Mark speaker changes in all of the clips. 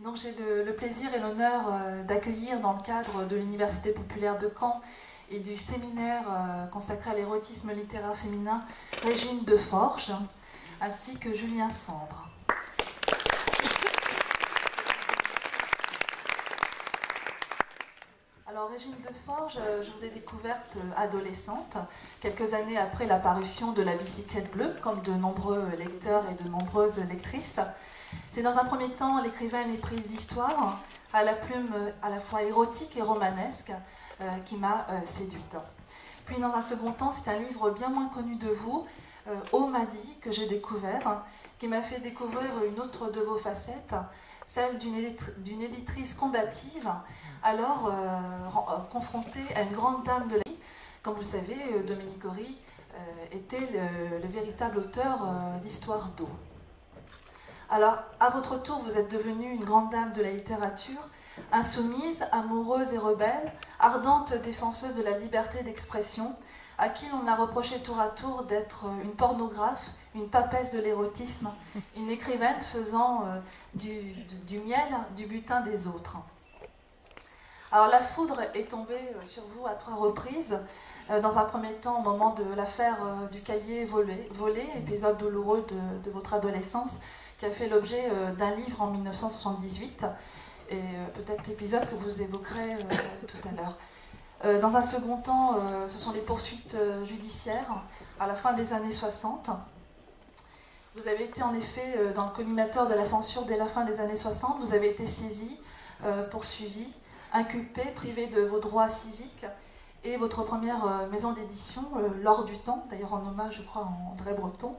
Speaker 1: Donc j'ai le plaisir et l'honneur d'accueillir dans le cadre de l'Université populaire de Caen et du séminaire consacré à l'érotisme littéraire féminin Régine Deforges ainsi que Julien Sandre. Alors Régine Deforges, je vous ai découverte adolescente, quelques années après la parution de La bicyclette bleue, comme de nombreux lecteurs et de nombreuses lectrices. C'est dans un premier temps l'écrivaine éprise d'histoire, à la plume à la fois érotique et romanesque, qui m'a séduite. Puis dans un second temps, c'est un livre bien moins connu de vous, Oh m'a dit, que j'ai découvert, qui m'a fait découvrir une autre de vos facettes, celle d'une éditrice combative, alors confrontée à une grande dame de la vie. Comme vous le savez, Dominique Ory était le véritable auteur d'Histoire d'eau. Alors, à votre tour, vous êtes devenue une grande dame de la littérature, insoumise, amoureuse et rebelle, ardente défenseuse de la liberté d'expression, à qui l'on a reproché tour à tour d'être une pornographe, une papesse de l'érotisme, une écrivaine faisant du miel du butin des autres. Alors la foudre est tombée sur vous à 3 reprises. Dans un premier temps, au moment de l'affaire du cahier volé, épisode douloureux de votre adolescence, qui a fait l'objet d'un livre en 1978, et peut-être épisode que vous évoquerez tout à l'heure. Dans un second temps, ce sont les poursuites judiciaires à la fin des années 60. Vous avez été en effet dans le collimateur de la censure dès la fin des années 60. Vous avez été saisi, poursuivi, inculpé, privé de vos droits civiques. Et votre première maison d'édition, L'Or du Temps, d'ailleurs en hommage, je crois, à André Breton,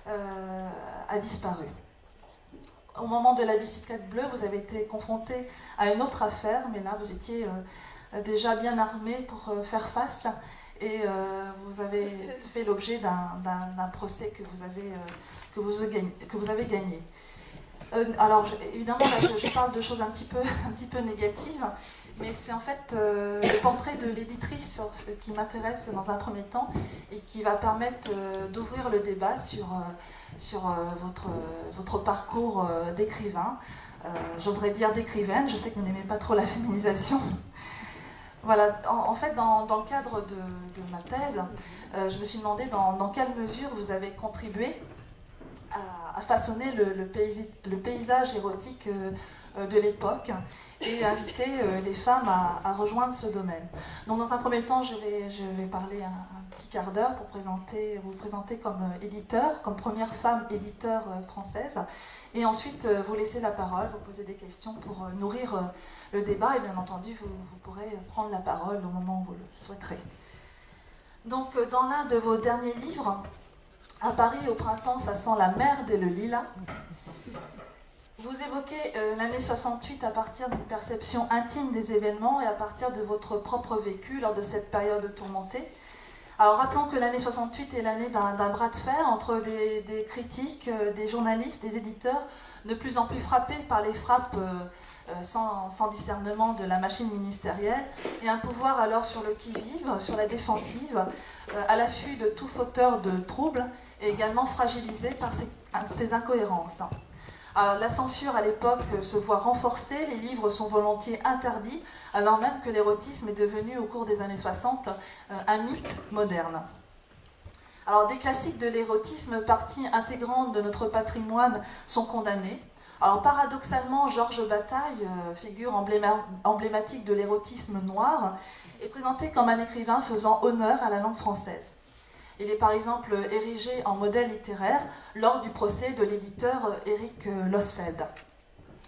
Speaker 1: a disparu. Au moment de La bicyclette bleue, vous avez été confronté à une autre affaire, mais là, vous étiez déjà bien armé pour faire face, et vous avez fait l'objet d'un procès que vous avez gagné. Alors, évidemment, là, je parle de choses un petit peu négatives, mais c'est en fait le portrait de l'éditrice qui m'intéresse dans un premier temps et qui va permettre d'ouvrir le débat sur votre parcours d'écrivain. J'oserais dire d'écrivaine, je sais que vous n'aimez pas trop la féminisation. Voilà, en fait, dans le cadre de ma thèse, je me suis demandé dans quelle mesure vous avez contribué à façonner le paysage érotique de l'époque et inviter les femmes à rejoindre ce domaine. Donc dans un premier temps, je vais parler un petit quart d'heure pour vous présenter comme éditeur, comme première femme éditeur française, et ensuite vous laisser la parole, vous poser des questions pour nourrir le débat, et bien entendu vous pourrez prendre la parole au moment où vous le souhaiterez. Donc dans l'un de vos derniers livres, À Paris au printemps, ça sent la merde et le lilas, vous évoquez l'année 68 à partir d'une perception intime des événements et à partir de votre propre vécu lors de cette période tourmentée. Alors rappelons que l'année 68 est l'année d'un bras de fer entre des critiques, des journalistes, des éditeurs, de plus en plus frappés par les frappes sans discernement de la machine ministérielle, et un pouvoir alors sur le qui-vive, sur la défensive, à l'affût de tout fauteur de troubles, et également fragilisé par ces incohérences. Alors, la censure à l'époque se voit renforcée, les livres sont volontiers interdits, alors même que l'érotisme est devenu au cours des années 60 un mythe moderne. Alors des classiques de l'érotisme, partie intégrante de notre patrimoine, sont condamnés. Alors paradoxalement, Georges Bataille, figure emblématique de l'érotisme noir, est présenté comme un écrivain faisant honneur à la langue française. Il est par exemple érigé en modèle littéraire lors du procès de l'éditeur Éric Losfeld.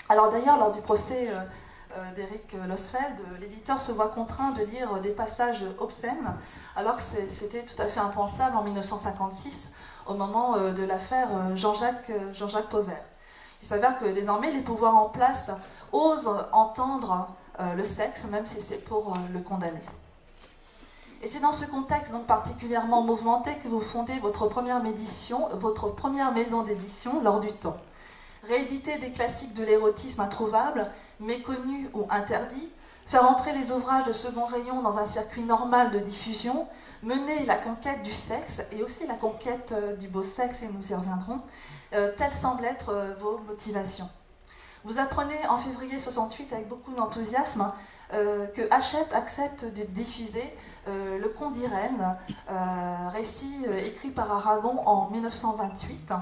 Speaker 1: Alors d'ailleurs, lors du procès d'Éric Losfeld, l'éditeur se voit contraint de lire des passages obscènes, alors que c'était tout à fait impensable en 1956, au moment de l'affaire Jean-Jacques Pauvert. Il s'avère que désormais, les pouvoirs en place osent entendre le sexe, même si c'est pour le condamner. Et c'est dans ce contexte donc particulièrement mouvementé que vous fondez votre première maison d'édition, L'Or du Temps. Rééditer des classiques de l'érotisme introuvables, méconnus ou interdits, faire entrer les ouvrages de second rayon dans un circuit normal de diffusion, mener la conquête du sexe et aussi la conquête du beau sexe, et nous y reviendrons, telles semblent être vos motivations. Vous apprenez en février 68 avec beaucoup d'enthousiasme que Hachette accepte de diffuser Le Conte d'Irène, récit écrit par Aragon en 1928.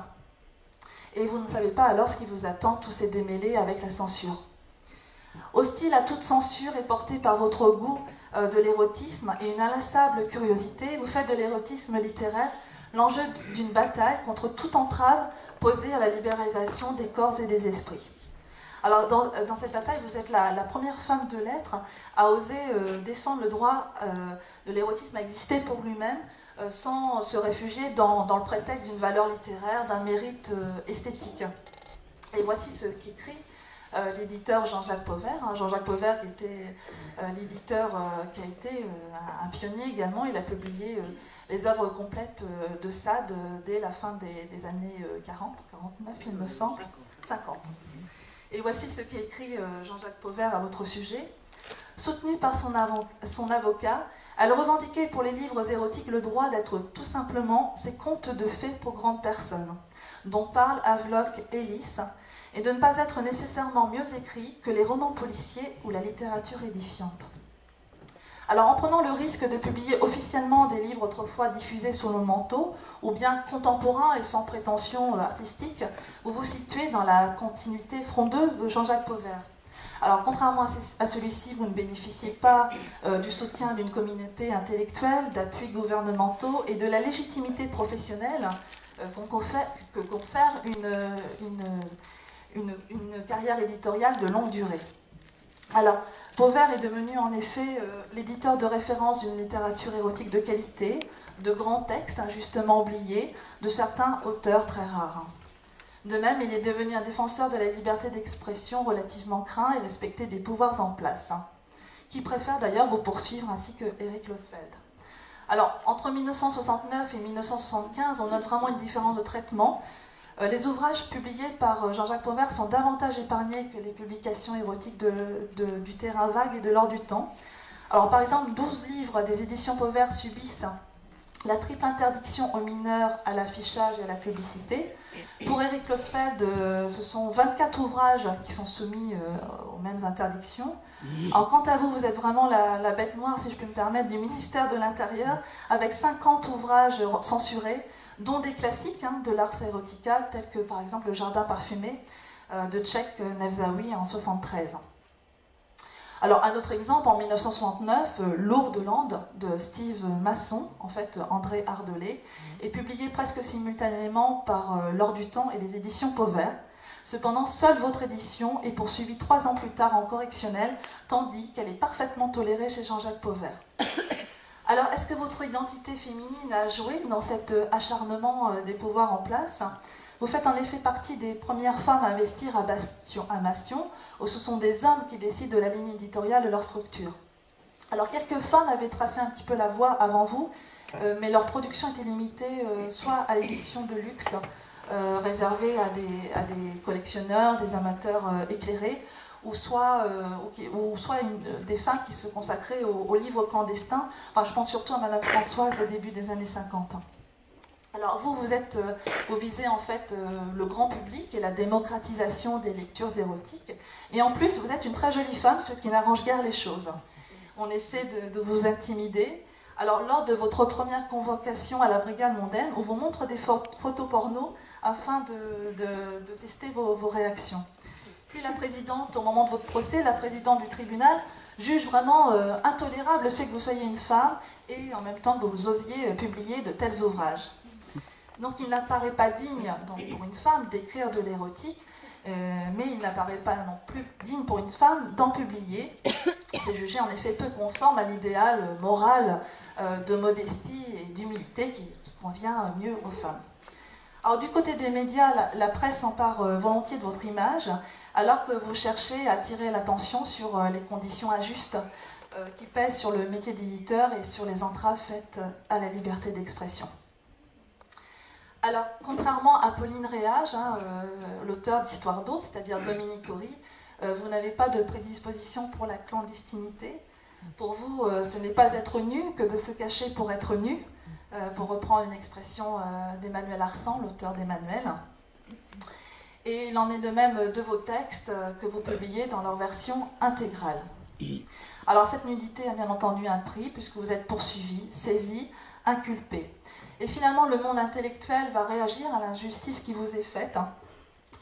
Speaker 1: Et vous ne savez pas alors ce qui vous attend, tous ces démêlés avec la censure. Hostile à toute censure et porté par votre goût de l'érotisme et une inlassable curiosité, vous faites de l'érotisme littéraire l'enjeu d'une bataille contre toute entrave posée à la libéralisation des corps et des esprits. Alors dans cette bataille, vous êtes la première femme de lettres à oser défendre le droit de l'érotisme à exister pour lui-même, sans se réfugier dans le prétexte d'une valeur littéraire, d'un mérite esthétique. Et voici ce qu'écrit l'éditeur Jean-Jacques Pauvert. Jean-Jacques Pauvert qui était l'éditeur qui a été un pionnier également. Il a publié les œuvres complètes de Sade dès la fin des années 40, 49 il me semble, 50. Et voici ce qu'écrit Jean-Jacques Pauvert à votre sujet. Soutenu par son avocat, elle revendiquait pour les livres érotiques le droit d'être tout simplement ces contes de fées pour grandes personnes, dont parlent Havelock et Lys, et de ne pas être nécessairement mieux écrits que les romans policiers ou la littérature édifiante. Alors en prenant le risque de publier officiellement des livres autrefois diffusés sous le manteau, ou bien contemporains et sans prétention artistique, vous vous situez dans la continuité frondeuse de Jean-Jacques Pauvert. Alors contrairement à celui-ci, vous ne bénéficiez pas du soutien d'une communauté intellectuelle, d'appuis gouvernementaux et de la légitimité professionnelle qu'on confère une carrière éditoriale de longue durée. Alors, Pauvert est devenu en effet l'éditeur de référence d'une littérature érotique de qualité, de grands textes injustement oubliés, de certains auteurs très rares. De même, il est devenu un défenseur de la liberté d'expression relativement craint et respecté des pouvoirs en place, qui préfère d'ailleurs vous poursuivre ainsi que Éric Losfeld. Alors, entre 1969 et 1975, on note vraiment une différence de traitement. Les ouvrages publiés par Jean-Jacques Pauvert sont davantage épargnés que les publications érotiques du terrain vague et de l'or du temps. Alors, par exemple, 12 livres des éditions Pauvert subissent la triple interdiction aux mineurs, à l'affichage et à la publicité. Pour Éric Losfeld, ce sont 24 ouvrages qui sont soumis aux mêmes interdictions. Alors, quant à vous, vous êtes vraiment la bête noire, si je puis me permettre, du ministère de l'Intérieur, avec 50 ouvrages censurés, dont des classiques de l'ars erotica, tels que par exemple Le Jardin parfumé de Tchèque Nevzaoui en 1973. Alors un autre exemple, en 1969, L'eau de Lande de Steve Masson, en fait André Ardelais, est publié presque simultanément par L'Or du Temps et les éditions Pauvert. Cependant, seule votre édition est poursuivie 3 ans plus tard en correctionnel, tandis qu'elle est parfaitement tolérée chez Jean-Jacques Pauvert. Alors, est-ce que votre identité féminine a joué dans cet acharnement des pouvoirs en place? Vous faites en effet partie des premières femmes à investir à Bastion, où ce sont des hommes qui décident de la ligne éditoriale de leur structure. Alors, quelques femmes avaient tracé un petit peu la voie avant vous, mais leur production était limitée soit à l'édition de luxe, réservée à des collectionneurs, des amateurs éclairés, ou soit des femmes qui se consacraient aux livres clandestins. Enfin, je pense surtout à Madame Françoise au début des années 50. Alors vous visez en fait le grand public et la démocratisation des lectures érotiques. Et en plus, vous êtes une très jolie femme, ce qui n'arrange guère les choses. On essaie de vous intimider. Alors lors de votre première convocation à la brigade mondaine, on vous montre des photos porno afin de tester vos réactions. Puis la présidente, au moment de votre procès, la présidente du tribunal juge vraiment intolérable le fait que vous soyez une femme et en même temps que vous osiez publier de tels ouvrages. Donc il n'apparaît pas digne pour une femme d'écrire de l'érotique, mais il n'apparaît pas non plus digne pour une femme d'en publier. C'est jugé en effet peu conforme à l'idéal moral de modestie et d'humilité qui convient mieux aux femmes. Alors du côté des médias, la presse s'empare volontiers de votre image, alors que vous cherchez à attirer l'attention sur les conditions injustes qui pèsent sur le métier d'éditeur et sur les entraves faites à la liberté d'expression. Alors, contrairement à Pauline Réage, l'auteur d'Histoire d'eau, c'est-à-dire Dominique Horry, vous n'avez pas de prédisposition pour la clandestinité. Pour vous, ce n'est pas être nu que de se cacher pour être nu, pour reprendre une expression d'Emmanuel Arsan, l'auteur d'Emmanuel. Et il en est de même de vos textes que vous publiez dans leur version intégrale. Alors cette nudité a bien entendu un prix, puisque vous êtes poursuivi, saisi, inculpé. Et finalement, le monde intellectuel va réagir à l'injustice qui vous est faite,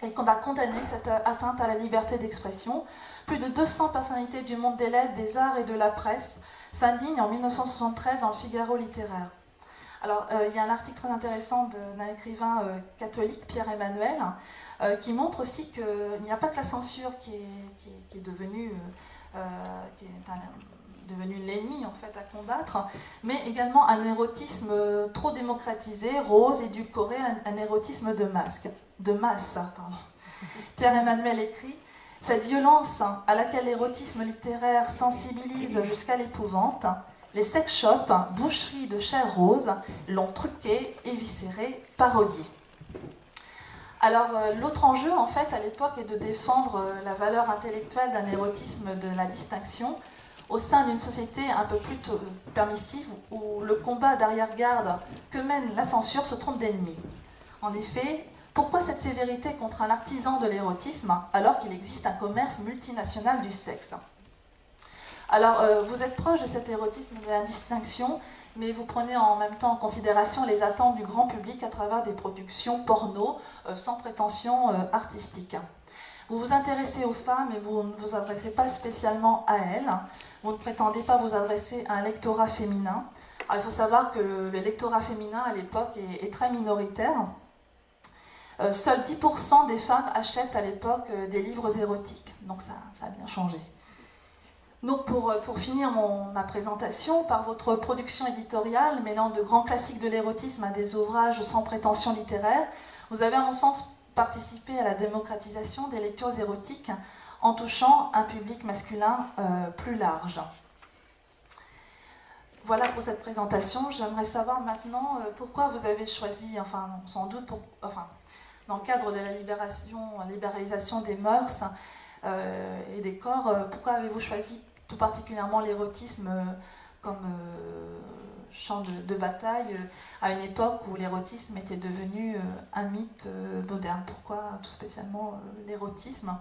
Speaker 1: et qu'on va condamner cette atteinte à la liberté d'expression. Plus de 200 personnalités du monde des lettres, des arts et de la presse s'indignent en 1973 dans le Figaro littéraire. Alors, il y a un article très intéressant d'un écrivain catholique, Pierre Emmanuel, qui montre aussi qu'il n'y a pas que la censure qui est devenue l'ennemi en fait à combattre, mais également un érotisme trop démocratisé, rose, édulcoré, un érotisme de masse. Pardon. Pierre Emmanuel écrit: cette violence à laquelle l'érotisme littéraire sensibilise jusqu'à l'épouvante, les sex shops, boucheries de chair rose, l'ont truqué, éviscéré, parodié. Alors, l'autre enjeu, en fait, à l'époque, est de défendre la valeur intellectuelle d'un érotisme de la distinction au sein d'une société un peu plus permissive où le combat d'arrière-garde que mène la censure se trompe d'ennemi. En effet, pourquoi cette sévérité contre un artisan de l'érotisme alors qu'il existe un commerce multinational du sexe? Alors, vous êtes proche de cet érotisme de la distinction, mais vous prenez en même temps en considération les attentes du grand public à travers des productions porno sans prétention artistique. Vous vous intéressez aux femmes et vous ne vous adressez pas spécialement à elles. Vous ne prétendez pas vous adresser à un lectorat féminin. Alors, il faut savoir que le lectorat féminin à l'époque est très minoritaire. Seuls 10% des femmes achètent à l'époque des livres érotiques. Donc ça a bien changé. Donc pour finir ma présentation, par votre production éditoriale, mêlant de grands classiques de l'érotisme à des ouvrages sans prétention littéraire, vous avez à mon sens participé à la démocratisation des lectures érotiques en touchant un public masculin plus large. Voilà pour cette présentation. J'aimerais savoir maintenant pourquoi vous avez choisi, sans doute dans le cadre de la libéralisation des mœurs et des corps, pourquoi avez-vous choisi tout particulièrement l'érotisme comme champ de bataille à une époque où l'érotisme était devenu un mythe moderne? Pourquoi tout spécialement l'érotisme?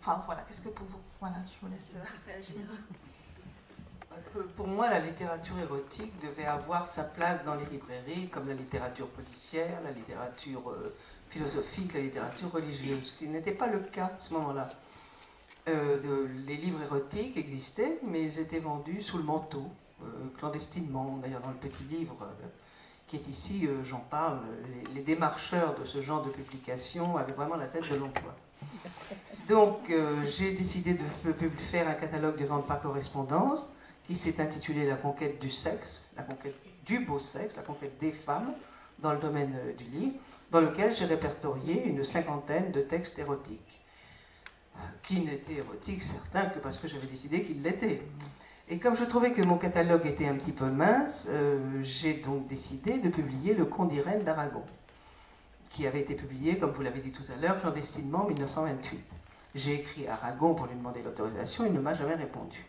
Speaker 1: Voilà, qu'est-ce que pour vous? Voilà, je vous laisse réagir.
Speaker 2: Pour moi, la littérature érotique devait avoir sa place dans les librairies, comme la littérature policière, la littérature philosophique, la littérature religieuse, ce qui n'était pas le cas à ce moment-là. Les livres érotiques existaient, mais ils étaient vendus sous le manteau, clandestinement. D'ailleurs, dans le petit livre qui est ici, j'en parle, les démarcheurs de ce genre de publication avaient vraiment la tête de l'emploi. Donc, j'ai décidé de faire un catalogue de vente par correspondance qui s'est intitulé La conquête du sexe, la conquête du beau sexe, la conquête des femmes, dans le domaine du livre, dans lequel j'ai répertorié une cinquantaine de textes érotiques, qui n'étaient érotiques, certains, que parce que j'avais décidé qu'ils l'étaient. Et comme je trouvais que mon catalogue était un petit peu mince, j'ai donc décidé de publier Le Conte d'Irène d'Aragon, qui avait été publié, comme vous l'avez dit tout à l'heure, clandestinement en 1928. J'ai écrit à Aragon pour lui demander l'autorisation, il ne m'a jamais répondu.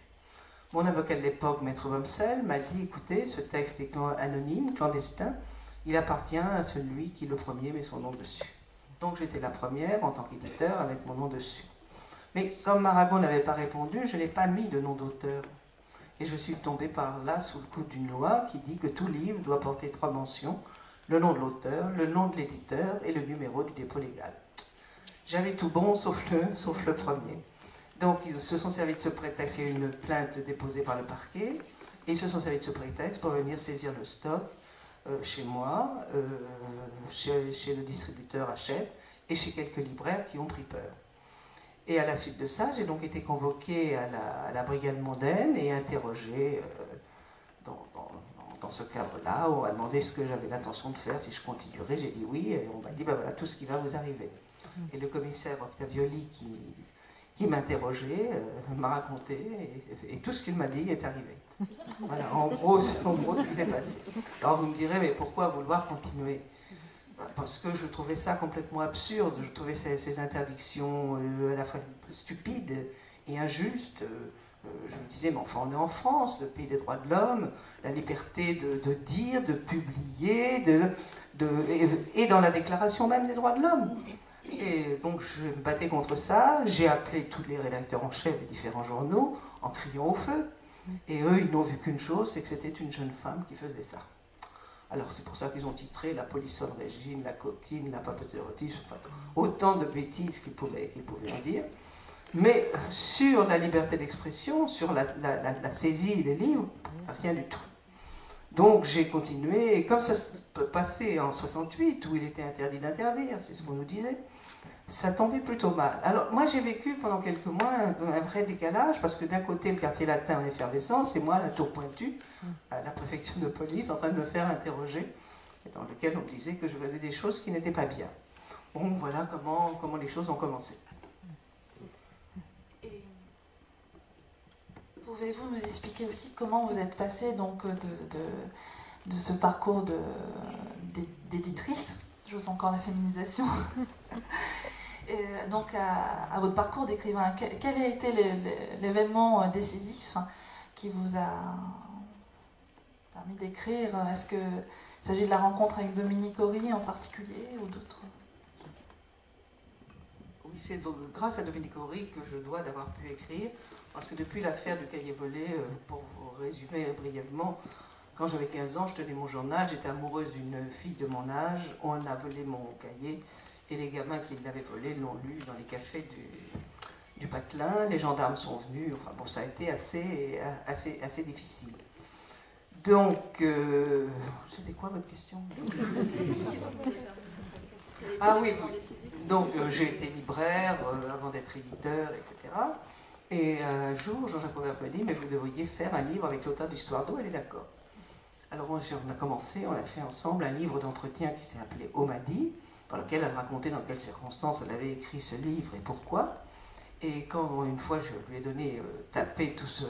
Speaker 2: Mon avocat de l'époque, Maître Wamsel, m'a dit, écoutez, ce texte est anonyme, clandestin, il appartient à celui qui le premier met son nom dessus. Donc j'étais la première en tant qu'éditeur avec mon nom dessus. Mais comme Aragon n'avait pas répondu, je n'ai pas mis de nom d'auteur. Et je suis tombée par là sous le coup d'une loi qui dit que tout livre doit porter 3 mentions, le nom de l'auteur, le nom de l'éditeur et le numéro du dépôt légal. J'avais tout bon sauf le premier. Donc ils se sont servis de ce prétexte, il y a eu une plainte déposée par le parquet, et ils se sont servis de ce prétexte pour venir saisir le stock chez moi, chez le distributeur Hachette, et chez quelques libraires qui ont pris peur. Et à la suite de ça, j'ai donc été convoqué à la brigade mondaine et interrogé dans ce cadre-là. On m'a demandé ce que j'avais l'intention de faire, si je continuerais. J'ai dit oui, et on m'a dit, ben voilà, tout ce qui va vous arriver. Et le commissaire Octavioli, qui m'interrogeait, m'a raconté, et tout ce qu'il m'a dit est arrivé. Voilà, en gros, ce qui s'est passé. Alors vous me direz, mais pourquoi vouloir continuer? Parce que je trouvais ça complètement absurde, je trouvais ces interdictions à la fois stupides et injustes. Je me disais, mais enfin on est en France, le pays des droits de l'homme, la liberté de dire, de publier, et dans la déclaration même des droits de l'homme. Et donc je me battais contre ça, j'ai appelé tous les rédacteurs en chef des différents journaux en criant au feu. Et eux, ils n'ont vu qu'une chose, c'est que c'était une jeune femme qui faisait ça. Alors c'est pour ça qu'ils ont titré la polissonne Régine, la coquine, la papazerotis, enfin, autant de bêtises qu'ils pouvaient en dire. Mais sur la liberté d'expression, sur la saisie des livres, rien du tout. Donc j'ai continué, et comme ça se passait en 68, où il était interdit d'interdire, c'est ce qu'on nous disait, ça tombait plutôt mal. Alors moi j'ai vécu pendant quelques mois un vrai décalage, parce que d'un côté le quartier latin en effervescence, et moi à la tour pointue, à la préfecture de police, en train de me faire interroger, et dans lequel on me disait que je faisais des choses qui n'étaient pas bien. Bon, voilà comment les choses ont commencé.
Speaker 1: Et pouvez-vous nous expliquer aussi comment vous êtes passé donc de ce parcours d'éditrice, j'ose encore la féminisation, et donc à votre parcours d'écrivain. Quel a été l'événement décisif qui vous a permis d'écrire? Est-ce qu'il s'agit de la rencontre avec Dominique Horry en particulier ou d'autres?
Speaker 2: Oui, c'est grâce à Dominique Horry que je dois d'avoir pu écrire, parce que depuis l'affaire du cahier volé, pour vous résumer brièvement, quand j'avais 15 ans, je tenais mon journal, j'étais amoureuse d'une fille de mon âge, on a volé mon cahier, et les gamins qui l'avaient volé l'ont lu dans les cafés du Patelin, les gendarmes sont venus, enfin bon, ça a été assez difficile. Donc, c'était quoi votre question? Ah oui, donc j'ai été libraire avant d'être éditeur, etc. Et un jour, Jean-Jacques Auvert me dit, mais vous devriez faire un livre avec l'auteur d'Histoire d'eau, elle est d'accord. Alors on a commencé, on a fait ensemble un livre d'entretien qui s'est appelé On m'a dit, dans lequel elle racontait dans quelles circonstances elle avait écrit ce livre et pourquoi. Et quand une fois je lui ai donné taper tous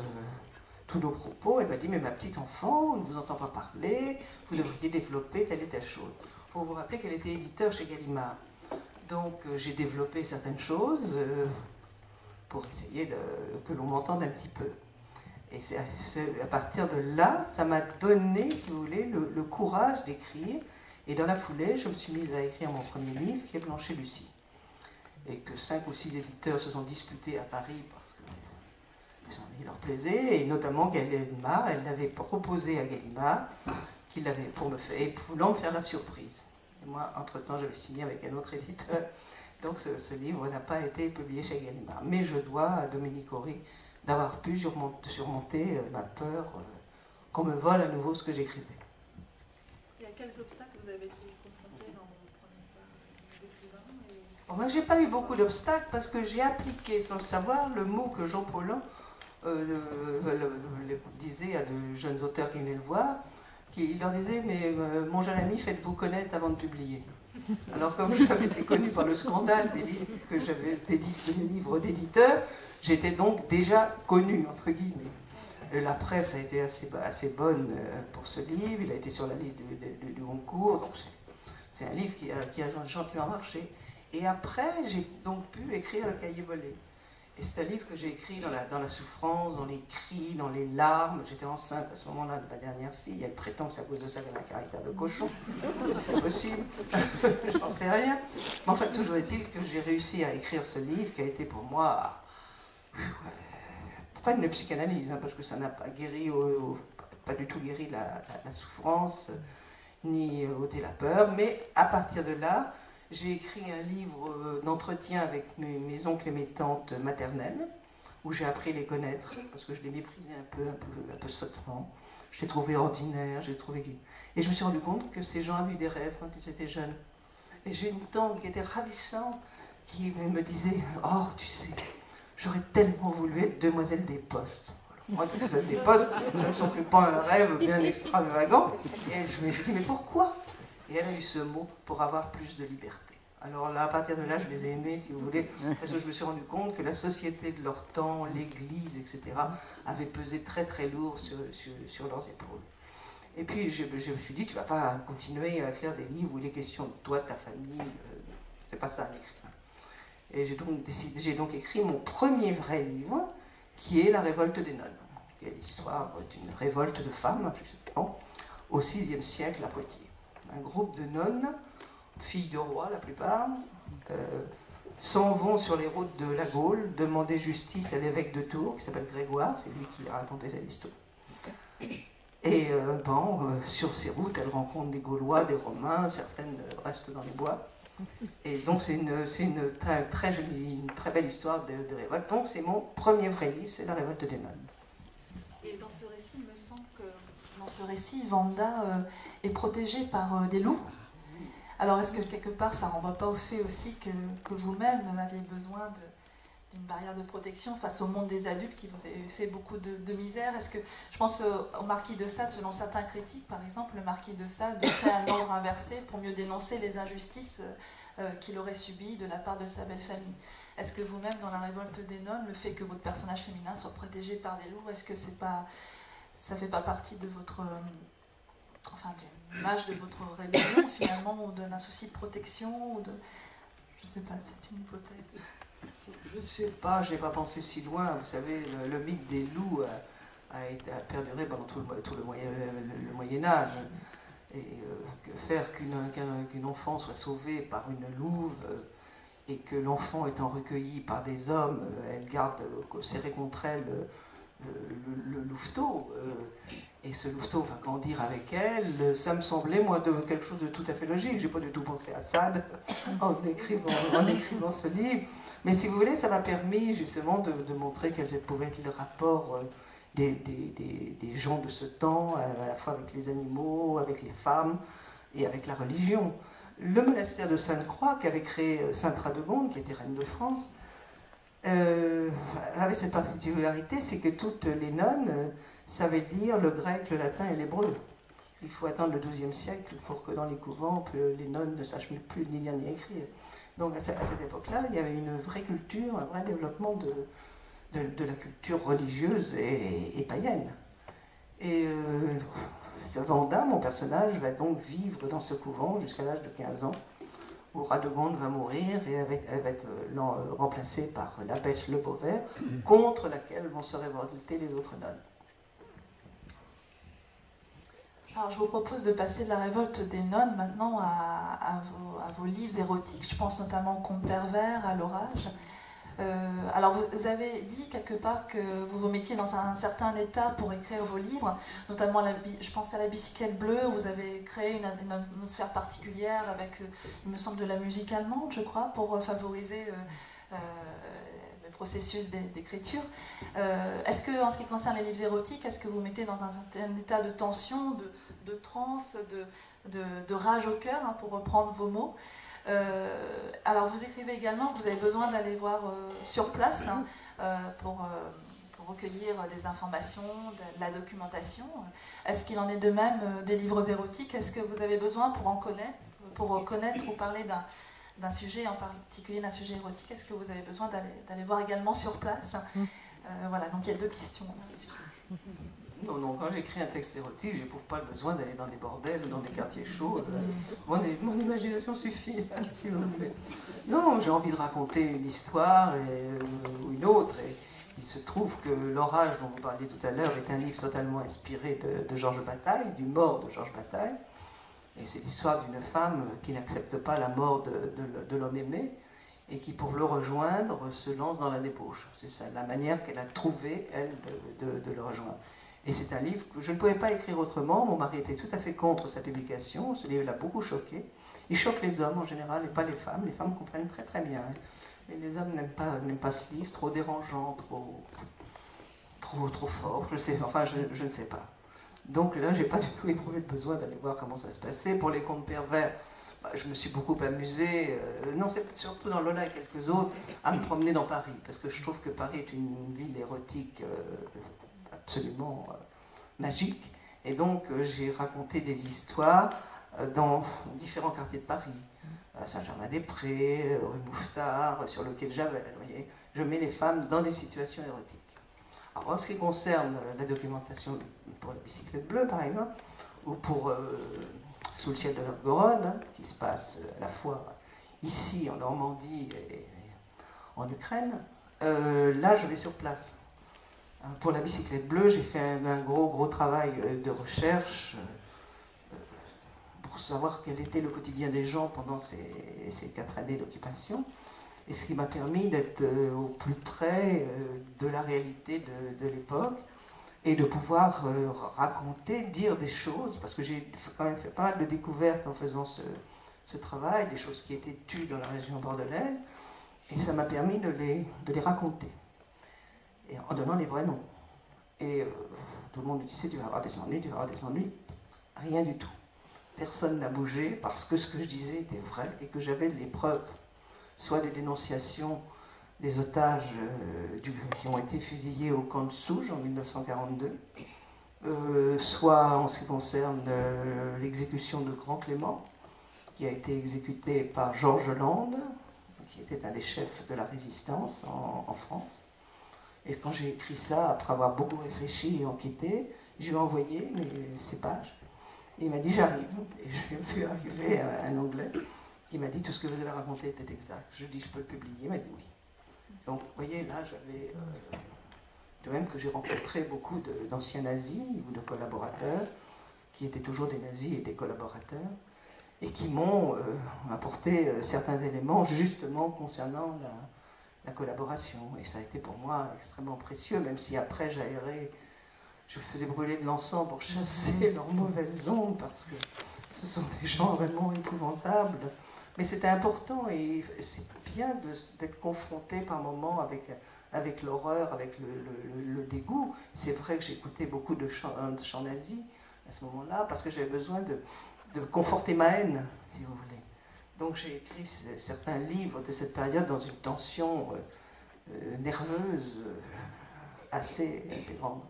Speaker 2: nos propos, elle m'a dit, mais ma petite enfant, on ne vous entend pas parler, vous devriez développer telle et telle chose. Il faut vous rappeler qu'elle était éditeur chez Gallimard. Donc j'ai développé certaines choses pour essayer que l'on m'entende un petit peu. Et c'est à partir de là, ça m'a donné, si vous voulez, le courage d'écrire. Et dans la foulée, je me suis mise à écrire mon premier livre, qui est Blanche et Lucie. Et que 5 ou 6 éditeurs se sont disputés à Paris parce qu'il leur plaisait, et notamment Gallimard, elle l'avait proposé à Gallimard, voulant me faire la surprise. Et moi, entre-temps, j'avais signé avec un autre éditeur. Donc ce livre n'a pas été publié chez Gallimard. Mais je dois à Dominique Horry d'avoir pu surmonter ma peur qu'on me vole à nouveau ce que j'écrivais.
Speaker 3: Et à quels obstacles vous avez été confrontés dans vos premiers pas d'écrivain
Speaker 2: Moi, j'ai pas eu beaucoup d'obstacles parce que j'ai appliqué sans le savoir le mot que Jean Paulhan disait à de jeunes auteurs qui venaient le voir. Il leur disait, mais mon jeune ami, faites-vous connaître avant de publier. Alors comme j'avais été connue par le scandale que j'avais des livres d'éditeurs, j'étais donc déjà connue, entre guillemets. La presse a été assez bonne pour ce livre, il a été sur la liste du Goncourt, donc c'est un livre qui a gentiment marché. Et après, j'ai donc pu écrire Le Cahier volé. Et c'est un livre que j'ai écrit dans la souffrance, dans les cris, dans les larmes. J'étais enceinte à ce moment-là de ma dernière fille. Elle prétend que c'est à cause de ça qu'elle a un caractère de cochon. C'est possible. J'en sais rien. Mais en fait, toujours est-il que j'ai réussi à écrire ce livre qui a été pour moi... pas une psychanalyse, parce que ça n'a pas guéri, pas du tout guéri la souffrance, ni ôté la peur. Mais à partir de là, j'ai écrit un livre d'entretien avec mes oncles et mes tantes maternelles, où j'ai appris à les connaître, parce que je les méprisais un peu sottement. Je les trouvais ordinaires, et je me suis rendu compte que ces gens avaient eu des rêves quand ils étaient jeunes. Et j'ai une tante qui était ravissante, qui me disait « Oh, tu sais, j'aurais tellement voulu être demoiselle des postes. » Moi, demoiselle des postes, ça ne sont plus pas un rêve bien extravagant. Et je me suis dit « Mais pourquoi ?» Et elle a eu ce mot pour avoir plus de liberté. Alors là, à partir de là, je les ai aimés, si vous voulez, parce que je me suis rendu compte que la société de leur temps, l'Église, etc., avait pesé très très lourd sur leurs épaules. Et puis je me suis dit, tu ne vas pas continuer à écrire des livres où il est question de toi, de ta famille, c'est pas ça un écrivain. Et j'ai donc écrit mon premier vrai livre, qui est La révolte des nonnes, qui est l'histoire d'une révolte de femmes, au VIe siècle à Poitiers. Un groupe de nonnes, filles de rois la plupart, s'en vont sur les routes de la Gaule demander justice à l'évêque de Tours, qui s'appelle Grégoire, c'est lui qui a raconté cette histoire. Et sur ces routes, elles rencontrent des Gaulois, des Romains, certaines restent dans les bois. Et donc c'est une très jolie, une très belle histoire de révolte. Donc c'est mon premier vrai livre, c'est La révolte des nonnes.
Speaker 3: Et dans ce récit, il me semble que
Speaker 1: dans ce récit, Vanda est protégée par des loups. Alors est-ce que quelque part ça ne renvoie pas au fait aussi que vous-même aviez besoin d'une barrière de protection face au monde des adultes qui vous avez fait beaucoup de misère? Est-ce que, je pense au marquis de Sade, selon certains critiques, par exemple, le marquis de Sade fait un ordre inversé pour mieux dénoncer les injustices qu'il aurait subies de la part de sa belle famille. Est-ce que vous-même, dans La révolte des nonnes, le fait que votre personnage féminin soit protégé par des loups, est-ce que ça ne fait pas partie de votre... d'une image de votre rébellion, finalement, ou d'un souci de protection, ou de... Je ne sais pas, c'est une hypothèse.
Speaker 2: Je ne sais pas, je n'ai pas pensé si loin. Vous savez, le mythe des loups a perduré pendant tout le Moyen-Âge. Et faire qu'une enfant soit sauvée par une louve et que l'enfant étant recueilli par des hommes, elle garde serré contre elle le louveteau. Et ce louveteau va grandir avec elle, ça me semblait, moi, quelque chose de tout à fait logique. Je n'ai pas du tout pensé à Sade en écrivant ce livre. Mais si vous voulez, ça m'a permis justement de montrer quels pouvaient être les rapports des gens de ce temps, à la fois avec les animaux, avec les femmes et avec la religion. Le monastère de Sainte-Croix qu'avait créé Sainte Radegonde, qui était reine de France, avait cette particularité, c'est que toutes les nonnes savaient lire le grec, le latin et l'hébreu. Il faut attendre le XIIe siècle pour que dans les couvents, les nonnes ne sachent plus ni lire ni écrire. Donc à cette époque-là, il y avait une vraie culture, un vrai développement de la culture religieuse et païenne. Et Vanda, mon personnage, va donc vivre dans ce couvent jusqu'à l'âge de 15 ans, où Radegonde va mourir et elle va être remplacée par l'abbesse Le Beauvert, contre laquelle vont se révolter les autres nonnes.
Speaker 1: Alors, je vous propose de passer de La révolte des nonnes maintenant à vos livres érotiques. Je pense notamment au Conte pervers, à l'orage. Alors, vous avez dit quelque part que vous vous mettiez dans un certain état pour écrire vos livres, notamment, je pense à La bicyclette bleue, où vous avez créé une atmosphère particulière avec, il me semble, de la musique allemande, je crois, pour favoriser le processus d'écriture. Est-ce que, en ce qui concerne les livres érotiques, est-ce que vous mettez dans un certain état de tension, de transe, de rage au cœur, hein, pour reprendre vos mots? Alors vous écrivez également que vous avez besoin d'aller voir sur place, hein, pour recueillir des informations, de la documentation. Est-ce qu'il en est de même des livres érotiques? Est-ce que vous avez besoin pour connaître ou parler d'un sujet en particulier, d'un sujet érotique, est-ce que vous avez besoin d'aller voir également sur place? Voilà, donc il y a deux questions.
Speaker 2: Non, quand j'écris un texte érotique, je n'éprouve pas le besoin d'aller dans des bordels ou dans des quartiers chauds. Mon imagination suffit, si vous voulez. Non, j'ai envie de raconter une histoire ou une autre. Et il se trouve que L'orage, dont vous parliez tout à l'heure, est un livre totalement inspiré de Georges Bataille, du mort de Georges Bataille. Et c'est l'histoire d'une femme qui n'accepte pas la mort de l'homme aimé et qui, pour le rejoindre, se lance dans la débauche. C'est ça, la manière qu'elle a trouvée, elle, de le rejoindre. Et c'est un livre que je ne pouvais pas écrire autrement. Mon mari était tout à fait contre sa publication. Ce livre l'a beaucoup choqué. Il choque les hommes en général et pas les femmes. Les femmes comprennent très très bien. Mais les hommes n'aiment pas ce livre, trop dérangeant, trop fort. Je ne sais pas. Donc là, je n'ai pas du tout éprouvé le besoin d'aller voir comment ça se passait. Pour les contes pervers, je me suis beaucoup amusée. Non, c'est surtout dans Lola et quelques autres, à me promener dans Paris. Parce que je trouve que Paris est une ville érotique absolument magique. Et donc, j'ai raconté des histoires dans différents quartiers de Paris. Saint-Germain-des-Prés, rue Mouffetard, sur le quai de Javel. Vous voyez, je mets les femmes dans des situations érotiques. Alors, en ce qui concerne la documentation pour La bicyclette bleue, par exemple, ou pour Sous le ciel de Novgorod, hein, qui se passe à la fois ici, en Normandie, et en Ukraine, là, je vais sur place. Pour La bicyclette bleue, j'ai fait un gros travail de recherche savoir quel était le quotidien des gens pendant ces 4 années d'occupation, et ce qui m'a permis d'être au plus près de la réalité de l'époque, et de pouvoir raconter, dire des choses, parce que j'ai quand même fait pas mal de découvertes en faisant ce travail, des choses qui étaient tues dans la région bordelaise, et ça m'a permis de les raconter, et en donnant les vrais noms. Et tout le monde me disait, tu vas avoir des ennuis, tu vas avoir des ennuis. Rien du tout. Personne n'a bougé parce que ce que je disais était vrai et que j'avais les preuves, soit des dénonciations des otages qui ont été fusillés au camp de Souges en 1942, soit en ce qui concerne l'exécution de Grand Clément, qui a été exécuté par Georges Lande, qui était un des chefs de la résistance en France. Et quand j'ai écrit ça, après avoir beaucoup réfléchi et enquêté, je lui ai envoyé ces pages. Et il m'a dit j'arrive. Et j'ai vu arriver un Anglais qui m'a dit tout ce que vous avez raconté était exact. Je lui ai dit je peux le publier. Il m'a dit oui. Donc vous voyez, là j'avais, de même que j'ai rencontré beaucoup d'anciens nazis ou de collaborateurs, qui étaient toujours des nazis et des collaborateurs, et qui m'ont apporté certains éléments justement concernant la collaboration. Et ça a été pour moi extrêmement précieux, même si après j'aérais, je faisais brûler de l'encens pour chasser leurs mauvaises ondes, parce que ce sont des gens vraiment épouvantables. Mais c'était important, et c'est bien d'être confronté par moments avec l'horreur, avec le dégoût. C'est vrai que j'écoutais beaucoup de chants nazis à ce moment-là, parce que j'avais besoin de conforter ma haine, si vous voulez. Donc j'ai écrit certains livres de cette période dans une tension nerveuse assez grande.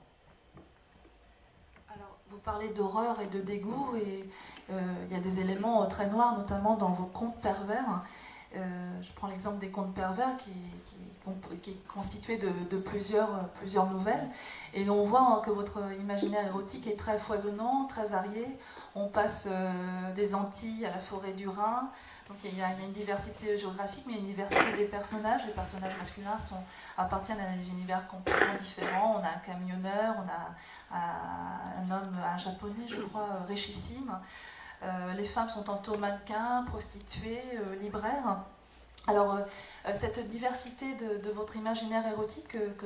Speaker 1: Alors, vous parlez d'horreur et de dégoût, et il y a des éléments très noirs, notamment dans vos contes pervers. Je prends l'exemple des contes pervers qui est constitué de plusieurs nouvelles. Et on voit que votre imaginaire érotique est très foisonnant, très varié. On passe des Antilles à la forêt du Rhin. Donc il y a une diversité géographique, mais il y a une diversité des personnages. Les personnages masculins appartiennent à des univers complètement différents. On a un camionneur, on a un homme, un japonais, je crois, richissime. Les femmes sont tantôt mannequins, prostituées, libraires. Alors, cette diversité de votre imaginaire érotique que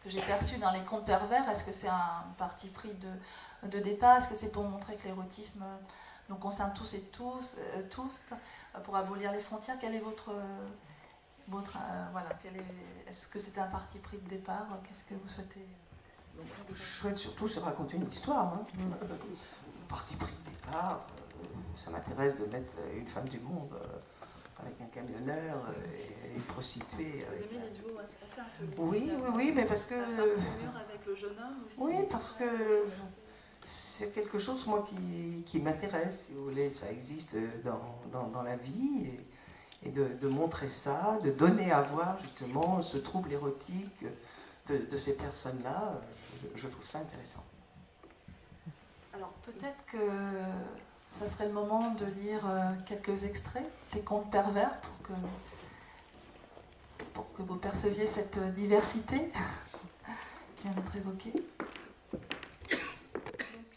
Speaker 1: j'ai perçu dans les contes pervers, est-ce que c'est un parti pris de départ? Est-ce que c'est pour montrer que l'érotisme nous concerne tous et tous, pour abolir les frontières? Quel est votre voilà, est-ce que c'était un parti pris de départ? Qu'est-ce que vous souhaitez?
Speaker 2: Ce que je souhaite surtout, c'est raconter une histoire. Hein. Parti pris de départ, ça m'intéresse de mettre une femme du monde avec un camionneur et une prostituée.
Speaker 3: Vous aimez les duos assez insolites?
Speaker 2: Oui, mais parce que...
Speaker 3: La femme au mur avec le jeune homme aussi.
Speaker 2: Oui, parce que c'est quelque chose, moi, qui m'intéresse, si vous voulez. Ça existe dans la vie, et de montrer ça, de donner à voir, justement, ce trouble érotique de ces personnes-là, je trouve ça intéressant.
Speaker 1: Alors peut-être que ça serait le moment de lire quelques extraits des contes pervers pour que vous perceviez cette diversité qui vient d'être évoquée.
Speaker 4: Donc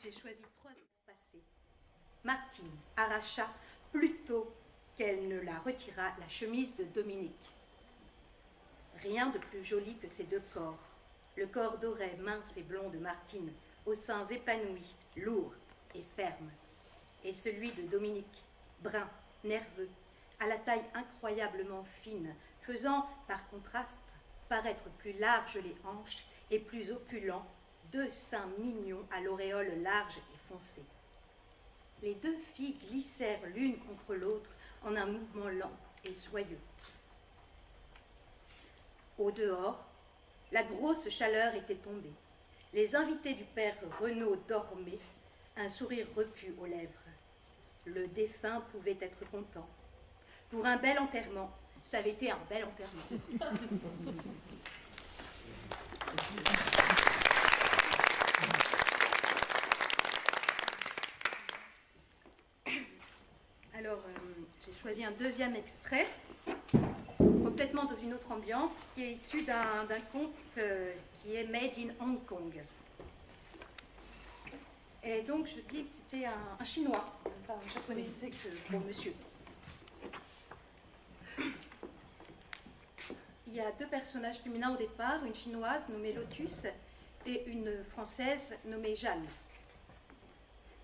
Speaker 4: j'ai choisi 3 passés. Martine arracha plutôt qu'elle ne la retira la chemise de Dominique. Rien de plus joli que ces 2 corps. Le corps doré, mince et blond de Martine, aux seins épanouis, lourds et fermes. Et celui de Dominique, brun, nerveux, à la taille incroyablement fine, faisant, par contraste, paraître plus larges les hanches et plus opulents, 2 seins mignons à l'auréole large et foncée. Les 2 filles glissèrent l'une contre l'autre en un mouvement lent et soyeux. Au dehors, la grosse chaleur était tombée. Les invités du père Renaud dormaient, un sourire repu aux lèvres. Le défunt pouvait être content. Pour un bel enterrement, ça avait été un bel enterrement. Alors, j'ai choisi un 2e extrait, complètement dans une autre ambiance, qui est issu d'un conte qui est Made in Hong Kong. Et donc je dis que c'était un Chinois, pas un Japonais, ce bon monsieur. Il y a deux personnages féminins au départ, une chinoise nommée Lotus et une française nommée Jeanne.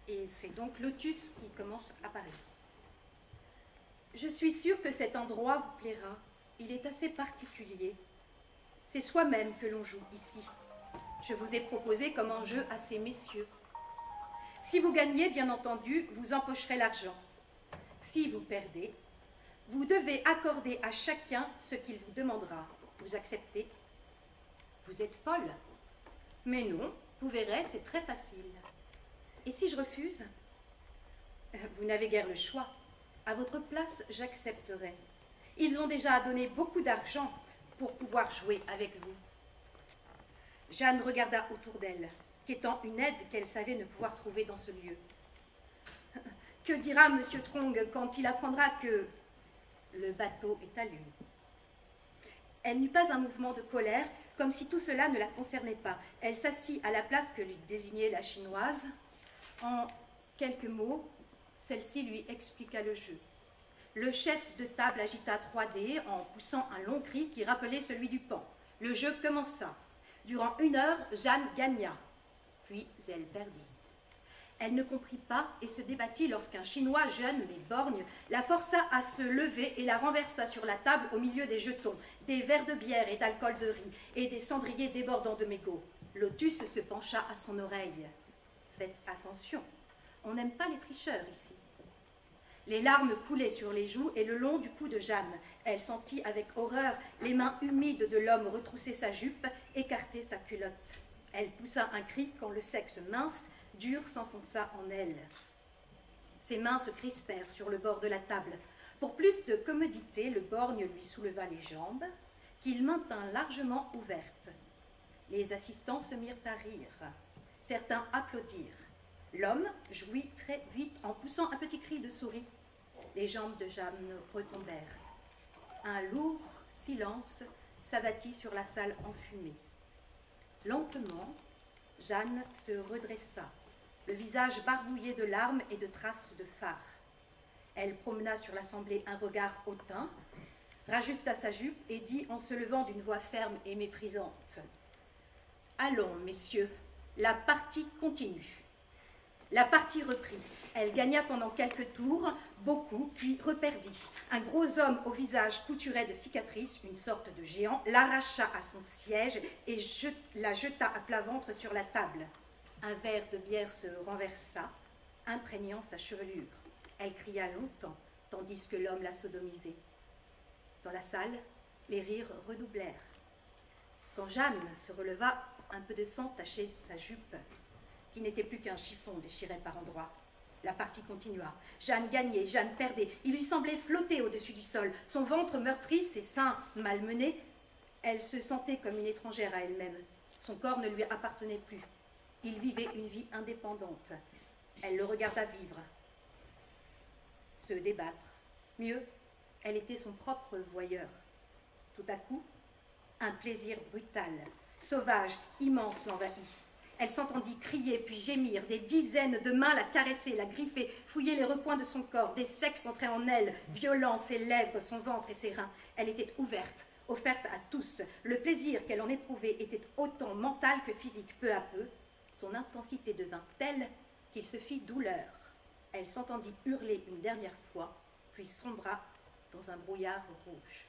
Speaker 4: Et c'est donc Lotus qui commence à parler. Je suis sûre que cet endroit vous plaira. Il est assez particulier. C'est soi-même que l'on joue ici. Je vous ai proposé comme enjeu à ces messieurs. Si vous gagnez, bien entendu, vous empocherez l'argent. Si vous perdez, vous devez accorder à chacun ce qu'il vous demandera. Vous acceptez? Vous êtes folle? Mais non, vous verrez, c'est très facile. Et si je refuse? Vous n'avez guère le choix. À votre place, j'accepterai. Ils ont déjà donné beaucoup d'argent pour pouvoir jouer avec vous. Jeanne regarda autour d'elle, quêtant une aide qu'elle savait ne pouvoir trouver dans ce lieu. Que dira M. Trong quand il apprendra que le bateau est à lui? Elle n'eut pas un mouvement de colère, comme si tout cela ne la concernait pas. Elle s'assit à la place que lui désignait la chinoise. En quelques mots, celle-ci lui expliqua le jeu. Le chef de table agita 3D en poussant un long cri qui rappelait celui du pan. Le jeu commença. Durant 1 heure, Jeanne gagna. Puis elle perdit. Elle ne comprit pas et se débattit lorsqu'un Chinois jeune mais borgne la força à se lever et la renversa sur la table au milieu des jetons, des verres de bière et d'alcool de riz et des cendriers débordant de mégots. Lotus se pencha à son oreille. Faites attention, on n'aime pas les tricheurs ici. Les larmes coulaient sur les joues et le long du cou de Jeanne. Elle sentit avec horreur les mains humides de l'homme retrousser sa jupe, écarter sa culotte. Elle poussa un cri quand le sexe mince, dur, s'enfonça en elle. Ses mains se crispèrent sur le bord de la table. Pour plus de commodité, le borgne lui souleva les jambes, qu'il maintint largement ouvertes. Les assistants se mirent à rire. Certains applaudirent. L'homme jouit très vite en poussant un petit cri de souris. Les jambes de Jeanne retombèrent. Un lourd silence s'abattit sur la salle enfumée. Lentement, Jeanne se redressa, le visage barbouillé de larmes et de traces de fard. Elle promena sur l'assemblée un regard hautain, rajusta sa jupe et dit en se levant d'une voix ferme et méprisante: « Allons, messieurs, la partie continue. » La partie reprit. Elle gagna pendant quelques tours, beaucoup, puis reperdit. Un gros homme au visage couturé de cicatrices, une sorte de géant, l'arracha à son siège et la jeta à plat ventre sur la table. Un verre de bière se renversa, imprégnant sa chevelure. Elle cria longtemps, tandis que l'homme la sodomisait. Dans la salle, les rires redoublèrent. Quand Jeanne se releva, un peu de sang tachait sa jupe, qui n'était plus qu'un chiffon déchiré par endroits. La partie continua. Jeanne gagnait, Jeanne perdait. Il lui semblait flotter au-dessus du sol. Son ventre meurtri, ses seins malmenés. Elle se sentait comme une étrangère à elle-même. Son corps ne lui appartenait plus. Il vivait une vie indépendante. Elle le regarda vivre, se débattre. Mieux, elle était son propre voyeur. Tout à coup, un plaisir brutal, sauvage, immense l'envahit. Elle s'entendit crier puis gémir, des dizaines de mains la caressaient, la griffaient, fouillaient les recoins de son corps, des sexes entraient en elle, violant ses lèvres, son ventre et ses reins. Elle était ouverte, offerte à tous. Le plaisir qu'elle en éprouvait était autant mental que physique. Peu à peu, son intensité devint telle qu'il se fit douleur. Elle s'entendit hurler une dernière fois, puis sombra dans un brouillard rouge.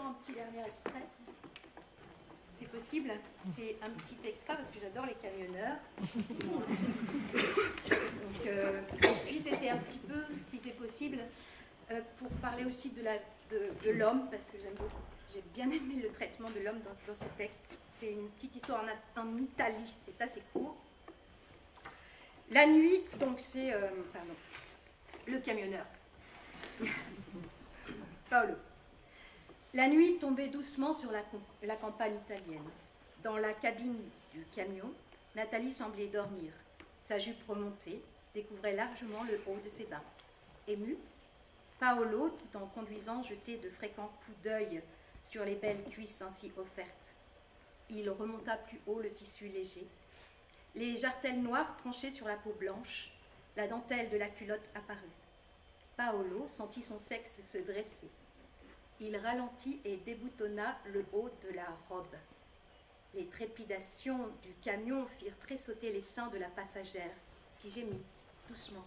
Speaker 4: Un petit dernier extrait, c'est possible, c'est un petit extrait parce que j'adore les camionneurs. Donc, et puis c'était un petit peu, si c'est possible, pour parler aussi de l'homme, parce que j'ai bien aimé le traitement de l'homme dans ce texte. C'est une petite histoire en Italie, c'est assez court. La nuit, donc c'est, le camionneur. Paolo. La nuit tombait doucement sur la campagne italienne. Dans la cabine du camion, Nathalie semblait dormir. Sa jupe remontée découvrait largement le haut de ses bas. Émue, Paolo, tout en conduisant, jetait de fréquents coups d'œil sur les belles cuisses ainsi offertes. Il remonta plus haut le tissu léger. Les jarretelles noires tranchaient sur la peau blanche, la dentelle de la culotte apparut. Paolo sentit son sexe se dresser. Il ralentit et déboutonna le haut de la robe. Les trépidations du camion firent tressauter les seins de la passagère, qui gémit doucement.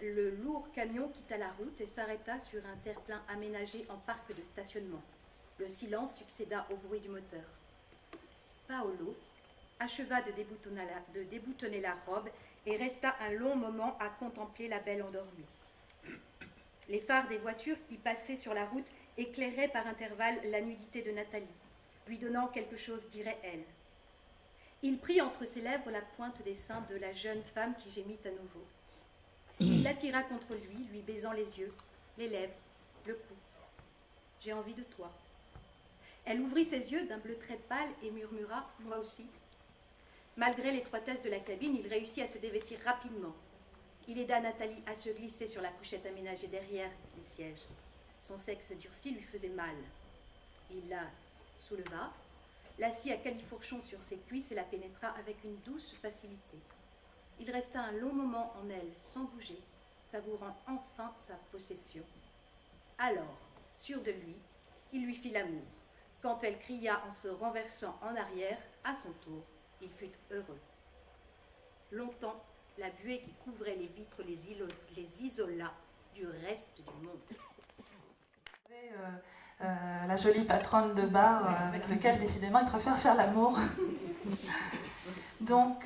Speaker 4: Le lourd camion quitta la route et s'arrêta sur un terre-plein aménagé en parc de stationnement. Le silence succéda au bruit du moteur. Paolo acheva de déboutonner la robe et resta un long moment à contempler la belle endormie. Les phares des voitures qui passaient sur la route éclairaient par intervalles la nudité de Nathalie, lui donnant quelque chose d'irréel. Il prit entre ses lèvres la pointe des seins de la jeune femme qui gémit à nouveau. Il l'attira contre lui, lui baisant les yeux, les lèvres, le cou. « J'ai envie de toi. » Elle ouvrit ses yeux d'un bleu très pâle et murmura « Moi aussi. » Malgré l'étroitesse de la cabine, il réussit à se dévêtir rapidement. Il aida Nathalie à se glisser sur la couchette aménagée derrière les sièges. Son sexe durci lui faisait mal. Il la souleva, l'assit à califourchon sur ses cuisses et la pénétra avec une douce facilité. Il resta un long moment en elle, sans bouger, savourant enfin sa possession. Alors, sûr de lui, il lui fit l'amour. Quand elle cria en se renversant en arrière, à son tour, il fut heureux. Longtemps, la buée qui couvrait les vitres les isola du reste du monde.
Speaker 1: La jolie patronne de bar avec lequel décidément il préfère faire l'amour. Donc,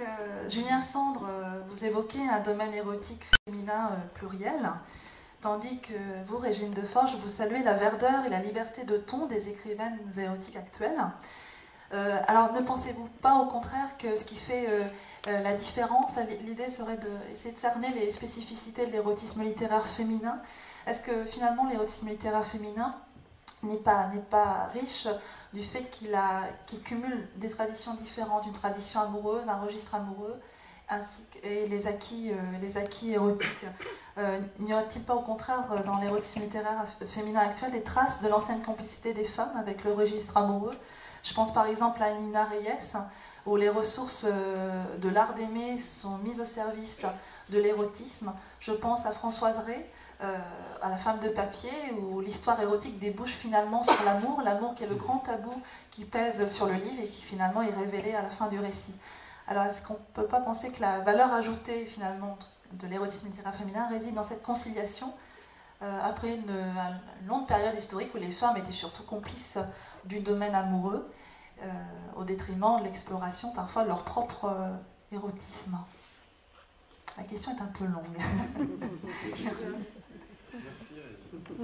Speaker 1: Julien Sandre, vous évoquez un domaine érotique féminin pluriel, tandis que vous, Régine Deforge, vous saluez la verdeur et la liberté de ton des écrivaines érotiques actuelles. Alors, ne pensez-vous pas au contraire que ce qui fait la différence, l'idée serait d'essayer de cerner les spécificités de l'érotisme littéraire féminin? Est-ce que finalement l'érotisme littéraire féminin n'est pas riche du fait qu'il cumule des traditions différentes, une tradition amoureuse, un registre amoureux, ainsi que les acquis érotiques? N'y aurait-il pas au contraire dans l'érotisme littéraire féminin actuel des traces de l'ancienne complicité des femmes avec le registre amoureux? Je pense par exemple à Nina Reyes, où les ressources de l'art d'aimer sont mises au service de l'érotisme. Je pense à Françoise Rey, à La femme de papier, où l'histoire érotique débouche finalement sur l'amour qui est le grand tabou qui pèse sur le livre et qui finalement est révélé à la fin du récit. Alors est-ce qu'on ne peut pas penser que la valeur ajoutée finalement de l'érotisme littéraire féminin réside dans cette conciliation après une longue période historique où les femmes étaient surtout complices du domaine amoureux au détriment de l'exploration parfois de leur propre érotisme? La question est un peu longue.
Speaker 5: Merci, Régine.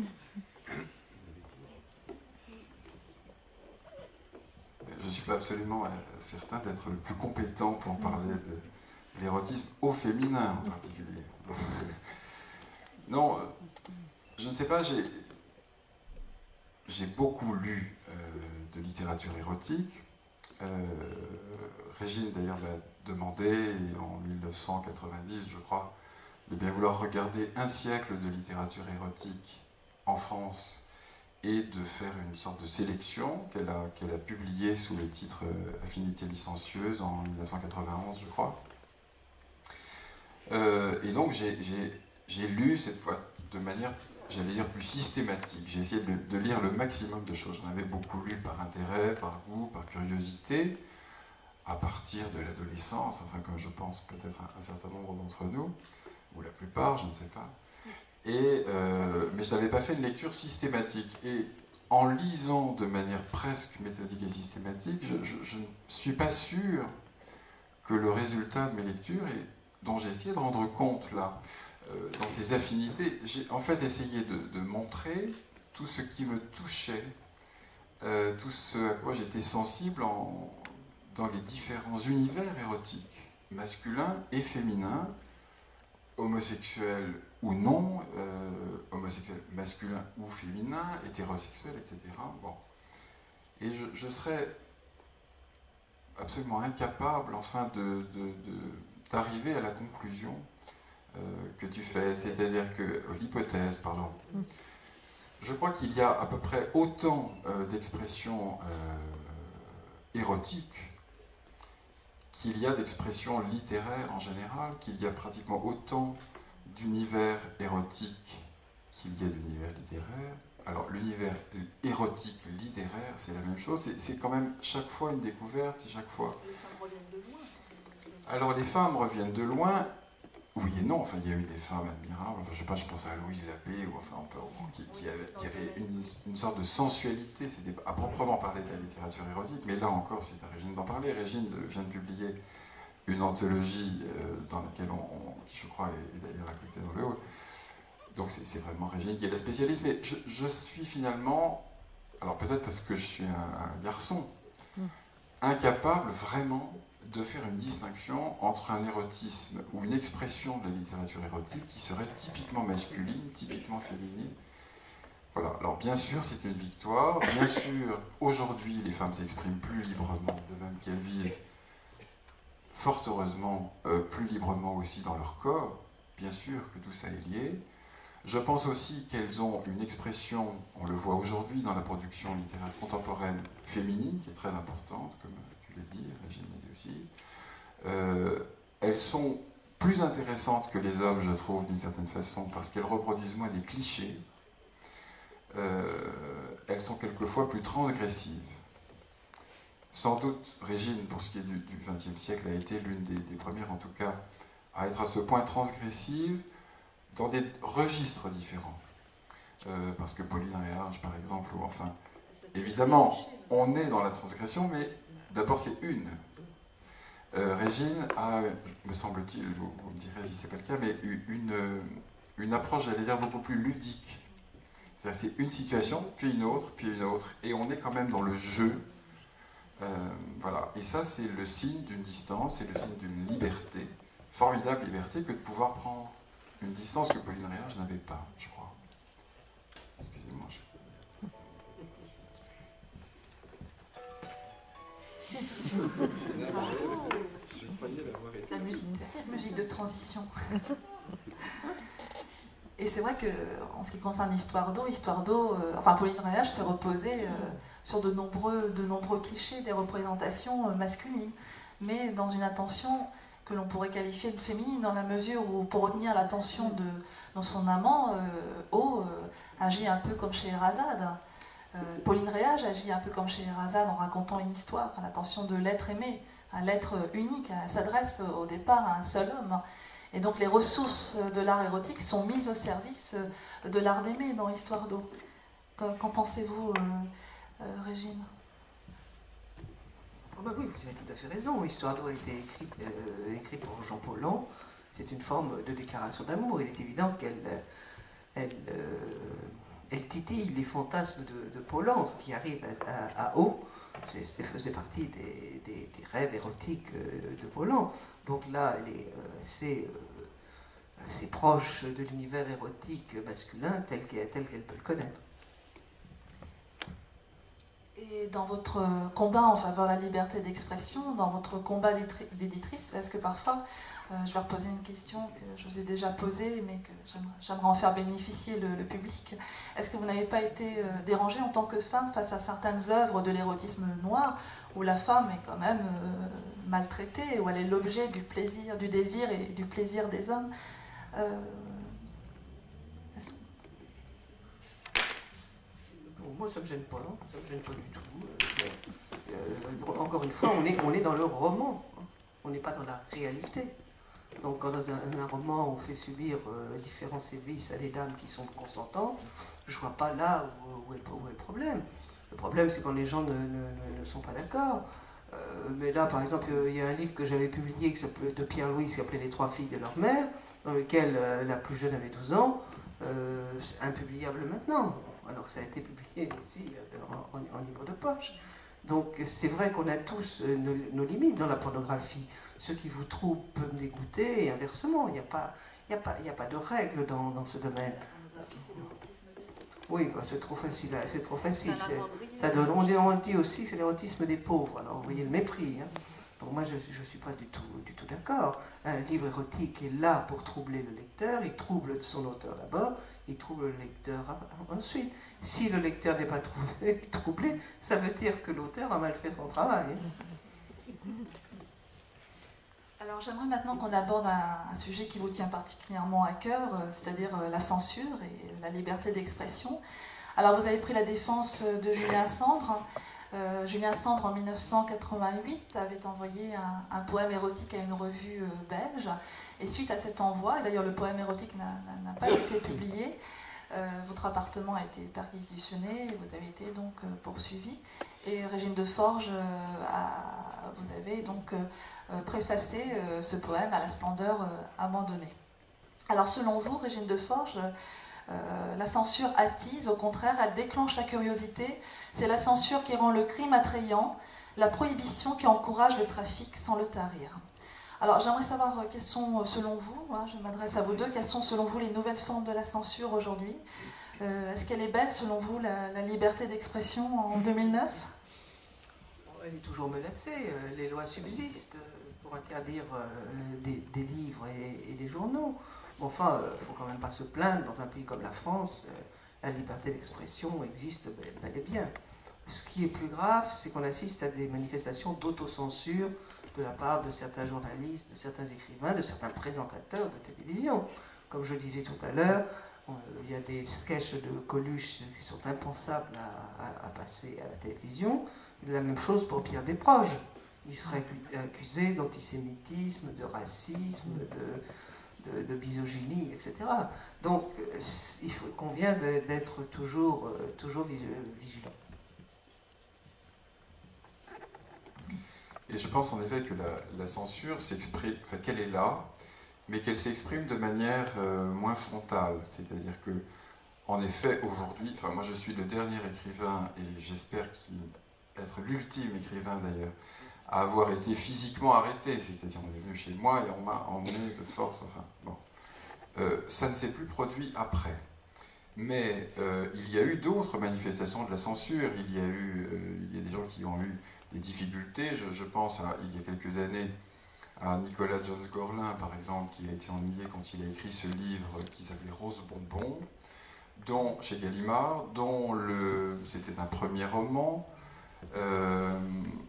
Speaker 5: Je ne suis pas absolument certain d'être le plus compétent pour parler de l'érotisme au féminin en particulier. Non, je ne sais pas, j'ai beaucoup lu de littérature érotique. Régine d'ailleurs m'a demandé en 1990, je crois, de bien vouloir regarder un siècle de littérature érotique en France et de faire une sorte de sélection qu'elle a publiée sous le titre Affinité licencieuse en 1991, je crois. Et donc j'ai lu cette fois de manière, j'allais dire, plus systématique. J'ai essayé de lire le maximum de choses. J'en avais beaucoup lu par intérêt, par goût, par curiosité, à partir de l'adolescence, enfin comme je pense peut-être un certain nombre d'entre nous, ou la plupart, je ne sais pas. Mais je n'avais pas fait une lecture systématique. Et en lisant de manière presque méthodique et systématique, je ne suis pas sûr que le résultat de mes lectures, dont j'ai essayé de rendre compte là, dans ces affinités, j'ai en fait essayé de montrer tout ce qui me touchait, tout ce à quoi j'étais sensible dans les différents univers érotiques, masculins et féminins, homosexuels ou non, homosexuels masculins ou féminins, hétérosexuels, etc. Bon. Et je serais absolument incapable, enfin, d'arriver à la conclusion que tu fais, c'est-à-dire que l'hypothèse, pardon. Je crois qu'il y a à peu près autant d'expressions érotiques qu'il y a d'expressions littéraires en général, qu'il y a pratiquement autant d'univers érotiques qu'il y a d'univers littéraires. Alors l'univers érotique littéraire, c'est la même chose, c'est quand même chaque fois une découverte, c'est chaque fois...
Speaker 3: Les femmes reviennent de loin.
Speaker 5: Alors les femmes reviennent de loin, oui et non, enfin il y a eu des femmes admirables, enfin je sais pas, je pense à Louise Labbé, ou enfin qui avait une sorte de sensualité, c'était à proprement parler de la littérature érotique, mais là encore c'est à Régine d'en parler. Régine vient de publier une anthologie dans laquelle qui je crois est d'ailleurs à côté dans le haut. Donc c'est vraiment Régine qui est la spécialiste, mais je suis finalement, alors peut-être parce que je suis un garçon, incapable vraiment de faire une distinction entre un érotisme ou une expression de la littérature érotique qui serait typiquement masculine, typiquement féminine. Voilà, alors bien sûr c'est une victoire, bien sûr aujourd'hui les femmes s'expriment plus librement, de même qu'elles vivent fort heureusement plus librement aussi dans leur corps, bien sûr que tout ça est lié. Je pense aussi qu'elles ont une expression, on le voit aujourd'hui dans la production littéraire contemporaine féminine, qui est très importante, comme tu l'as dit, Régine l'a dit aussi. Elles sont plus intéressantes que les hommes, je trouve, d'une certaine façon, parce qu'elles reproduisent moins des clichés. Elles sont quelquefois plus transgressives. Sans doute, Régine, pour ce qui est du XXe siècle, a été l'une des premières, en tout cas, à être à ce point transgressive, dans des registres différents. Parce que Pauline Réage, par exemple, ou enfin, évidemment, on est dans la transgression, mais d'abord c'est une. Régine a, me semble-t-il, vous me direz si c'est pas le cas, mais une approche, j'allais dire, beaucoup plus ludique. C'est-à-dire c'est une situation, puis une autre, et on est quand même dans le jeu. Voilà. Et ça, c'est le signe d'une distance, c'est le signe d'une liberté, formidable liberté, que de pouvoir prendre une distance que Pauline Réage n'avait pas, je crois. Excusez-moi. Je croyais l'avoir été.
Speaker 1: La musique de transition. Et c'est vrai qu'en ce qui concerne l'histoire d'eau, enfin Pauline Réage s'est reposée sur de nombreux clichés, des représentations masculines, mais dans une attention que l'on pourrait qualifier de féminine, dans la mesure où, pour retenir l'attention de son amant, agit un peu comme Scheherazade. Pauline Réage agit un peu comme Scheherazade en racontant une histoire, à l'attention de l'être aimé, à l'être unique. Elle s'adresse au départ à un seul homme. Et donc les ressources de l'art érotique sont mises au service de l'art d'aimer dans Histoire d'eau. Qu'en pensez-vous, Régine ?
Speaker 2: Oh bah oui, vous avez tout à fait raison. Histoire d'eau a été écrite pour Jean Paulhan. C'est une forme de déclaration d'amour. Il est évident qu'elle titille les fantasmes de Paulhan, ce qui arrive à eau. Ça faisait partie des rêves érotiques de Paulhan. Donc là, c'est proche de l'univers érotique masculin tel qu'elle peut le connaître.
Speaker 1: Et dans votre combat en faveur de la liberté d'expression, dans votre combat d'éditrice, est-ce que parfois, je vais reposer une question que je vous ai déjà posée, mais que j'aimerais en faire bénéficier le public, est-ce que vous n'avez pas été dérangée en tant que femme face à certaines œuvres de l'érotisme noir, où la femme est quand même maltraitée, où elle est l'objet du plaisir, du désir et du plaisir des hommes
Speaker 2: Moi, ça ne me gêne pas, hein. Ça ne me gêne pas du tout. Encore une fois, on est dans le roman, hein. On n'est pas dans la réalité. Donc, quand dans un roman, on fait subir différents sévices à des dames qui sont consentantes, je ne vois pas là où est le problème. Le problème, c'est quand les gens ne sont pas d'accord. Mais là, par exemple, il y a un livre que j'avais publié de Pierre-Louis qui s'appelait Les trois filles de leur mère, dans lequel la plus jeune avait 12 ans, c'est impubliable maintenant. Alors que ça a été publié aussi en livre de poche. Donc c'est vrai qu'on a tous nos limites dans la pornographie. Ce qui vous trouve peut me dégoûter et inversement. Il n'y a pas de règle dans ce domaine. Oui, bah, c'est trop facile. C'est trop facile. Ça donne, on dit aussi que c'est l'érotisme des pauvres. Alors vous voyez le mépris. Hein. Donc moi, je ne suis pas du tout d'accord. Un livre érotique est là pour troubler le lecteur, il trouble son auteur d'abord, il trouble le lecteur ensuite. Si le lecteur n'est pas troublé, ça veut dire que l'auteur a mal fait son travail.
Speaker 1: Alors j'aimerais maintenant qu'on aborde un sujet qui vous tient particulièrement à cœur, c'est-à-dire la censure et la liberté d'expression. Alors vous avez pris la défense de Julien Sandre. Julien Sandre, en 1988, avait envoyé un poème érotique à une revue belge. Et suite à cet envoi, et d'ailleurs le poème érotique n'a pas été publié, votre appartement a été perquisitionné et vous avez été donc poursuivi. Et Régine Deforges, vous avez donc préfacé ce poème à la splendeur abandonnée. Alors selon vous, Régine Deforges, la censure attise, au contraire, elle déclenche la curiosité. C'est la censure qui rend le crime attrayant, la prohibition qui encourage le trafic sans le tarir. Alors j'aimerais savoir quelles sont, selon vous, je m'adresse à vous deux, quelles sont selon vous les nouvelles formes de la censure aujourd'hui? Est-ce qu'elle est belle, selon vous, la liberté d'expression en 2009?
Speaker 2: Elle est toujours menacée. Les lois subsistent pour interdire des livres et des journaux. Enfin, il ne faut quand même pas se plaindre, dans un pays comme la France, la liberté d'expression existe bel et bien. Ce qui est plus grave, c'est qu'on assiste à des manifestations d'autocensure de la part de certains journalistes, de certains écrivains, de certains présentateurs de télévision. Comme je disais tout à l'heure, il y a des sketchs de Coluche qui sont impensables à passer à la télévision. La même chose pour Pierre Desproges. Il serait accusé d'antisémitisme, de racisme, de misogynie, etc. Donc, il convient d'être toujours vigilant.
Speaker 5: Et je pense en effet que la censure s'exprime, enfin qu'elle est là, mais qu'elle s'exprime de manière moins frontale. C'est-à-dire que, en effet, aujourd'hui, enfin moi je suis le dernier écrivain, et j'espère être l'ultime écrivain d'ailleurs, à avoir été physiquement arrêté, c'est-à-dire on est venu chez moi et on m'a emmené de force, enfin bon. Ça ne s'est plus produit après. Mais il y a eu d'autres manifestations de la censure, il y a des gens qui ont eu des difficultés, je pense il y a quelques années à Nicolas Jones-Gorlin par exemple, qui a été ennuyé quand il a écrit ce livre qui s'appelait Rose Bonbon, dont, chez Gallimard, dont c'était un premier roman.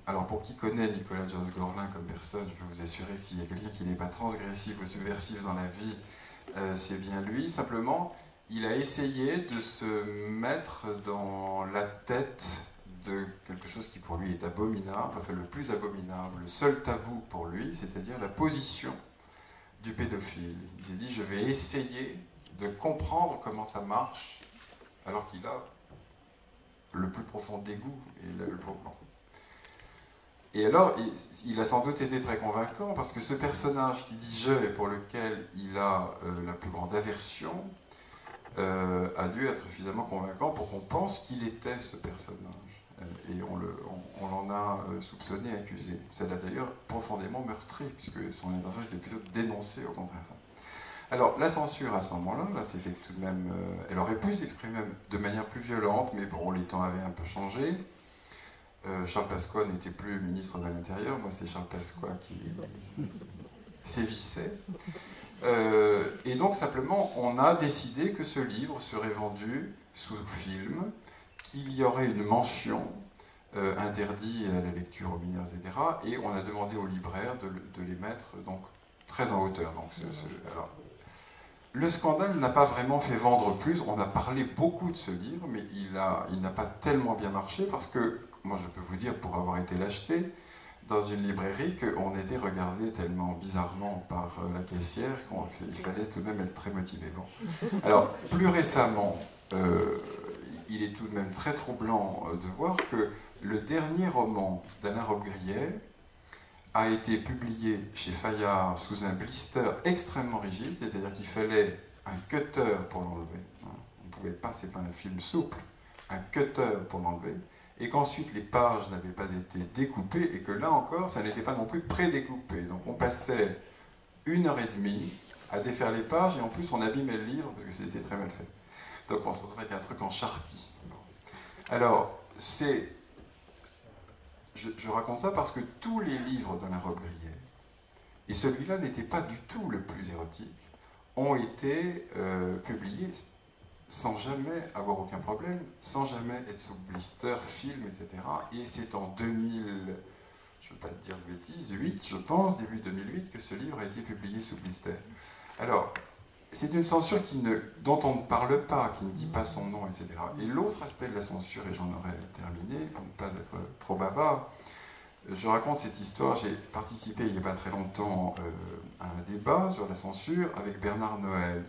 Speaker 5: Alors pour qui connaît Nicolas Jones-Gorlin comme personne, je peux vous assurer que s'il y a quelqu'un qui n'est pas transgressif ou subversif dans la vie, c'est bien lui. Simplement, il a essayé de se mettre dans la tête de quelque chose qui pour lui est abominable, enfin le plus abominable, le seul tabou pour lui, c'est-à-dire la position du pédophile. Il s'est dit, je vais essayer de comprendre comment ça marche, alors qu'il a le plus profond dégoût. Et alors, il a sans doute été très convaincant, parce que ce personnage qui dit « je » et pour lequel il a la plus grande aversion, a dû être suffisamment convaincant pour qu'on pense qu'il était ce personnage. Et on l'en a soupçonné, accusé. Ça l'a d'ailleurs profondément meurtri, puisque son intention était plutôt de dénoncer au contraire ça. Alors, la censure à ce moment-là, c'était tout de même... elle aurait pu s'exprimer de manière plus violente, mais bon, les temps avaient un peu changé. Charles Pasqua n'était plus ministre de l'Intérieur, moi c'est Charles Pasqua qui sévissait. Et donc simplement, on a décidé que ce livre serait vendu sous film, qu'il y aurait une mention interdit à la lecture aux mineurs, etc. Et on a demandé aux libraires de les mettre donc, très en hauteur. Donc, alors, le scandale n'a pas vraiment fait vendre plus. On a parlé beaucoup de ce livre, mais il n'a pas tellement bien marché parce que, moi je peux vous dire, pour avoir été l'acheter dans une librairie, qu'on était regardé tellement bizarrement par la caissière qu'il fallait tout de même être très motivé. Bon. Alors, plus récemment, il est tout de même très troublant de voir que le dernier roman d'Alain Robbe-Grillet a été publié chez Fayard sous un blister extrêmement rigide, c'est-à-dire qu'il fallait un cutter pour l'enlever. On ne pouvait pas, c'est pas un film souple, un cutter pour l'enlever, et qu'ensuite les pages n'avaient pas été découpées, et que là encore, ça n'était pas non plus pré-découpé. Donc on passait 1h30 à défaire les pages, et en plus on abîmait le livre, parce que c'était très mal fait. Donc on se retrouvait avec un truc en charpie. Alors, c'est je raconte ça parce que tous les livres de la robe grillée, et celui-là n'était pas du tout le plus érotique, ont été publiés sans jamais avoir aucun problème, sans jamais être sous blister, film, etc. Et c'est en 2000, je ne veux pas te dire de bêtises, 8, je pense, début 2008, que ce livre a été publié sous blister. Alors, c'est une censure dont on ne parle pas, qui ne dit pas son nom, etc. Et l'autre aspect de la censure, et j'en aurais terminé, pour ne pas être trop bavard, je raconte cette histoire, j'ai participé il n'y a pas très longtemps à un débat sur la censure avec Bernard Noël,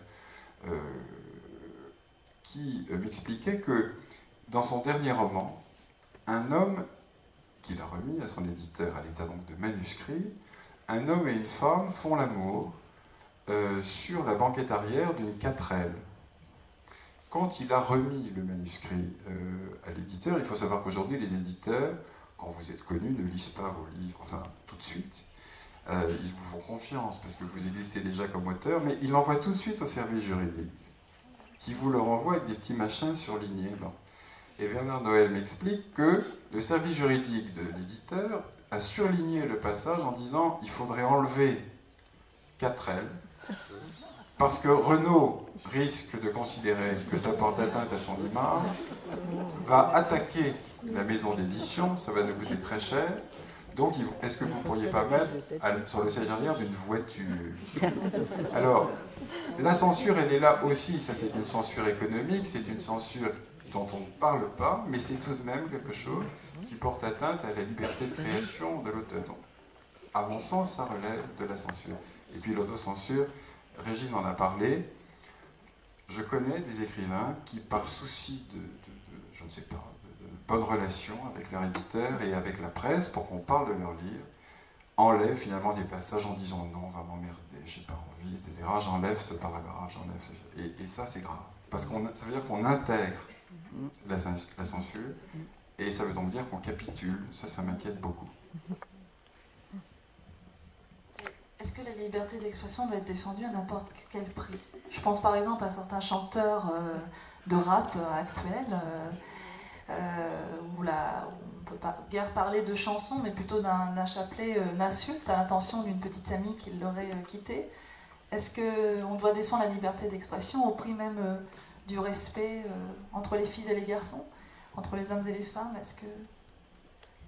Speaker 5: qui m'expliquait que dans son dernier roman, un homme, qu'il a remis à son éditeur à l'état donc de manuscrit, un homme et une femme font l'amour sur la banquette arrière d'une 4L. Quand il a remis le manuscrit à l'éditeur, il faut savoir qu'aujourd'hui les éditeurs, quand vous êtes connus, ne lisent pas vos livres, enfin tout de suite. Ils vous font confiance parce que vous existez déjà comme auteur, mais ils l'envoient tout de suite au service juridique, qui vous le renvoie avec des petits machins surlignés. Bon. Et Bernard Noël m'explique que le service juridique de l'éditeur a surligné le passage en disant il faudrait enlever 4L, parce que Renaud risque de considérer que ça porte atteinte à son image, va attaquer la maison d'édition, ça va nous coûter très cher. Donc, est-ce que vous ne pourriez pas mettre sur le siège arrière d'une voiture? Alors, la censure, elle est là aussi. Ça, c'est une censure économique, c'est une censure dont on ne parle pas, mais c'est tout de même quelque chose qui porte atteinte à la liberté de création de l'auteur. Donc, à mon sens, ça relève de la censure. Et puis, l'autocensure, Régine en a parlé. Je connais des écrivains qui, par souci je ne sais pas, bonne relation avec leur éditeur et avec la presse pour qu'on parle de leur livre, enlève finalement des passages en disant non, on va m'emmerder, j'ai pas envie, etc. J'enlève ce paragraphe, j'enlève ce... Et ça, c'est grave. Parce que ça veut dire qu'on intègre la censure et ça veut donc dire qu'on capitule. Ça m'inquiète beaucoup.
Speaker 1: Est-ce que la liberté d'expression doit être défendue à n'importe quel prix? Je pense par exemple à certains chanteurs de rap actuels où on ne peut pas guère parler de chansons, mais plutôt d'un chapelet d'insultes à l'intention d'une petite amie qui l'aurait quitté. Est-ce qu'on doit défendre la liberté d'expression au prix même du respect entre les filles et les garçons, entre les hommes et les femmes?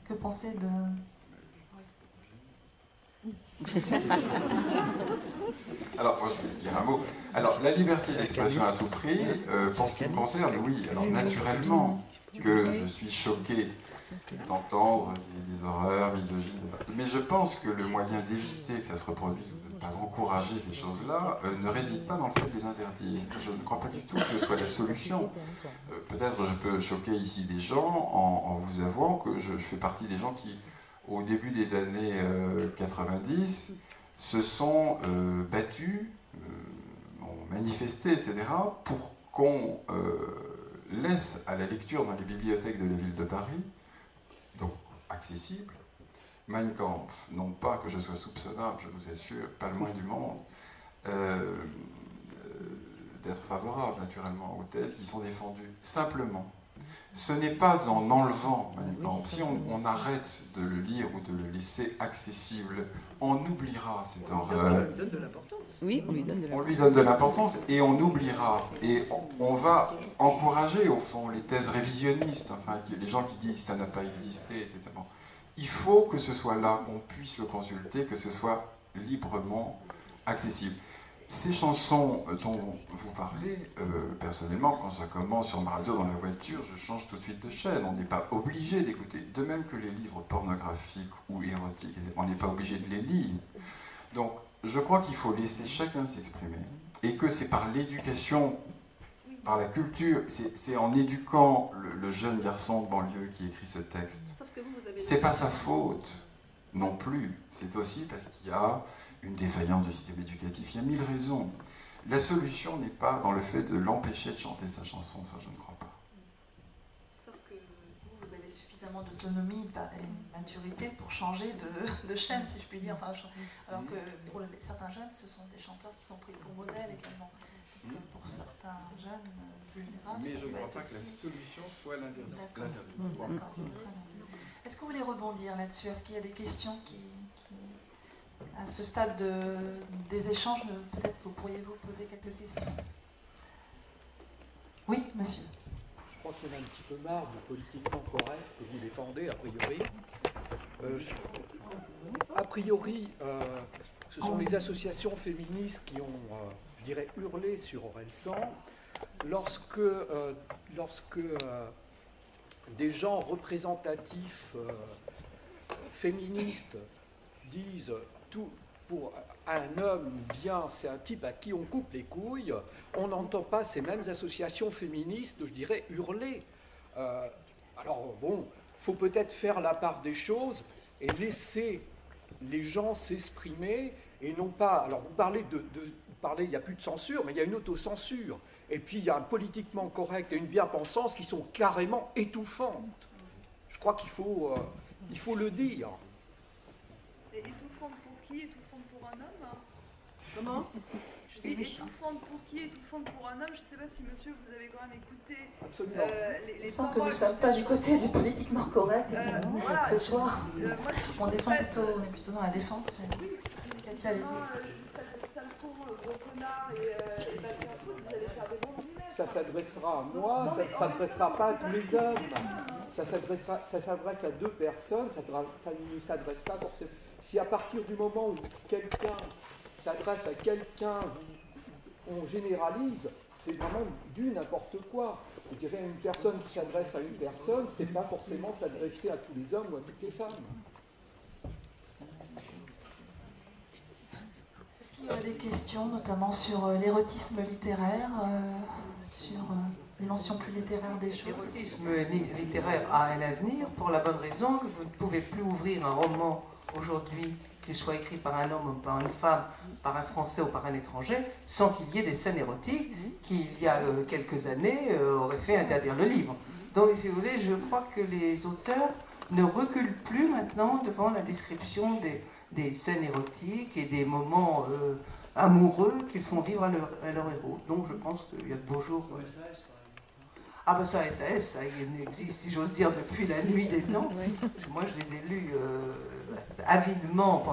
Speaker 1: Que penser de...
Speaker 5: Alors, moi, je vais dire un mot. Alors, la liberté d'expression à tout prix, pour ce qui me concerne, oui. Alors, naturellement que je suis choqué d'entendre des horreurs misogynes. Mais je pense que le moyen d'éviter que ça se reproduise, ou de ne pas encourager ces choses-là, ne réside pas dans le fait de les interdire. Ça, je ne crois pas du tout que ce soit la solution. Peut-être je peux choquer ici des gens en vous avouant que je fais partie des gens qui, au début des années 90, se sont battus, ont manifesté, etc., pour qu'on laisse à la lecture dans les bibliothèques de la ville de Paris, donc accessible, Mein Kampf, non pas que je sois soupçonnable, je vous assure, pas le moins du monde, d'être favorable naturellement aux thèses qui sont défendues. Simplement, ce n'est pas en enlevant Mein Kampf. Si on arrête de le lire ou de le laisser accessible, on oubliera cette horreur.
Speaker 2: On lui donne de l'importance.
Speaker 6: Oui, on lui donne de l'importance.
Speaker 5: On lui donne de l'importance et on oubliera. Et on va encourager, au fond, les thèses révisionnistes, enfin, les gens qui disent ça n'a pas existé, etc. Il faut que ce soit là, qu'on puisse le consulter, que ce soit librement accessible. Ces chansons dont vous parlez, personnellement, quand ça commence sur ma radio dans la voiture, je change tout de suite de chaîne. On n'est pas obligé d'écouter. De même que les livres pornographiques ou érotiques, on n'est pas obligé de les lire. Donc, je crois qu'il faut laisser chacun s'exprimer et que c'est par l'éducation, par la culture, c'est en éduquant le jeune garçon de banlieue qui écrit ce texte.
Speaker 3: Sauf que vous avez...
Speaker 5: C'est pas sa faute non plus. C'est aussi parce qu'il y a une défaillance du système éducatif. Il y a 1000 raisons. La solution n'est pas dans le fait de l'empêcher de chanter sa chanson, ça je ne crois pas.
Speaker 1: Sauf que vous avez suffisamment d'autonomie et de maturité pour changer de chaîne, si je puis dire. Enfin, alors que pour certains jeunes, ce sont des chanteurs qui sont pris pour modèle également. Que pour certains jeunes vulnérables,
Speaker 5: Mais
Speaker 1: ça
Speaker 5: je ne
Speaker 1: peut
Speaker 5: crois
Speaker 1: être
Speaker 5: pas que la
Speaker 1: aussi...
Speaker 5: solution soit l'interdit.
Speaker 1: D'accord, très bien. Est-ce que vous voulez rebondir là-dessus? Est-ce qu'il y a des questions qui à ce stade des échanges, peut-être vous pourriez vous poser quelques questions? Oui, monsieur.
Speaker 6: Je crois qu'il y en a un petit peu marre du politiquement correct que vous défendez, a priori. A priori, ce sont les associations féministes qui ont, je dirais, hurlé sur Orelsan lorsque des gens représentatifs féministes disent tout pour un homme bien, c'est un type à qui on coupe les couilles, on n'entend pas ces mêmes associations féministes, je dirais, hurler. Alors bon, il faut peut-être faire la part des choses et laisser les gens s'exprimer et non pas... Alors vous parlez, il n'y a plus de censure, mais il y a une autocensure. Et puis il y a un politiquement correct et une bien-pensance qui sont carrément étouffantes. Je crois qu'il faut le dire.
Speaker 3: Et étouffante pour qui? Étouffante pour un homme?
Speaker 2: Comment?
Speaker 3: Je dis étouffante pour qui? Étouffante pour un homme? Je ne sais pas si monsieur, vous avez quand même écouté
Speaker 1: Je sens que nous ne sommes pas du côté du politiquement correct
Speaker 3: voilà,
Speaker 1: ce soir.
Speaker 3: Moi, si
Speaker 1: On est plutôt dans la défense. Cathy, allez-y.
Speaker 3: Sale con, gros connard et bâtir un truc, vous allez faire des bons images.
Speaker 6: Ça s'adressera à moi, ça ne s'adressera pas à tous les hommes. Ça s'adresse à deux personnes, ça ne s'adresse pas forcément. Si à partir du moment où quelqu'un s'adresse à quelqu'un, on généralise, c'est vraiment du n'importe quoi. Je dirais une personne qui s'adresse à une personne, c'est pas forcément s'adresser à tous les hommes ou à toutes les femmes.
Speaker 1: Est-ce qu'il y aurait des questions, notamment sur l'érotisme littéraire, sur les mentions plus littéraires des choses?
Speaker 2: L'érotisme littéraire a un avenir pour la bonne raison que vous ne pouvez plus ouvrir un roman aujourd'hui, qu'il soit écrit par un homme ou par une femme, par un Français ou par un étranger, sans qu'il y ait des scènes érotiques qui, il y a quelques années, auraient fait interdire le livre. Donc, si vous voulez, je crois que les auteurs ne reculent plus maintenant devant la description des scènes érotiques et des moments amoureux qu'ils font vivre à leur héros. Donc, je pense qu'il y a de beaux jours. Ah ben ça, il existe, si j'ose dire, depuis la nuit des temps. Moi, je les ai lus avidement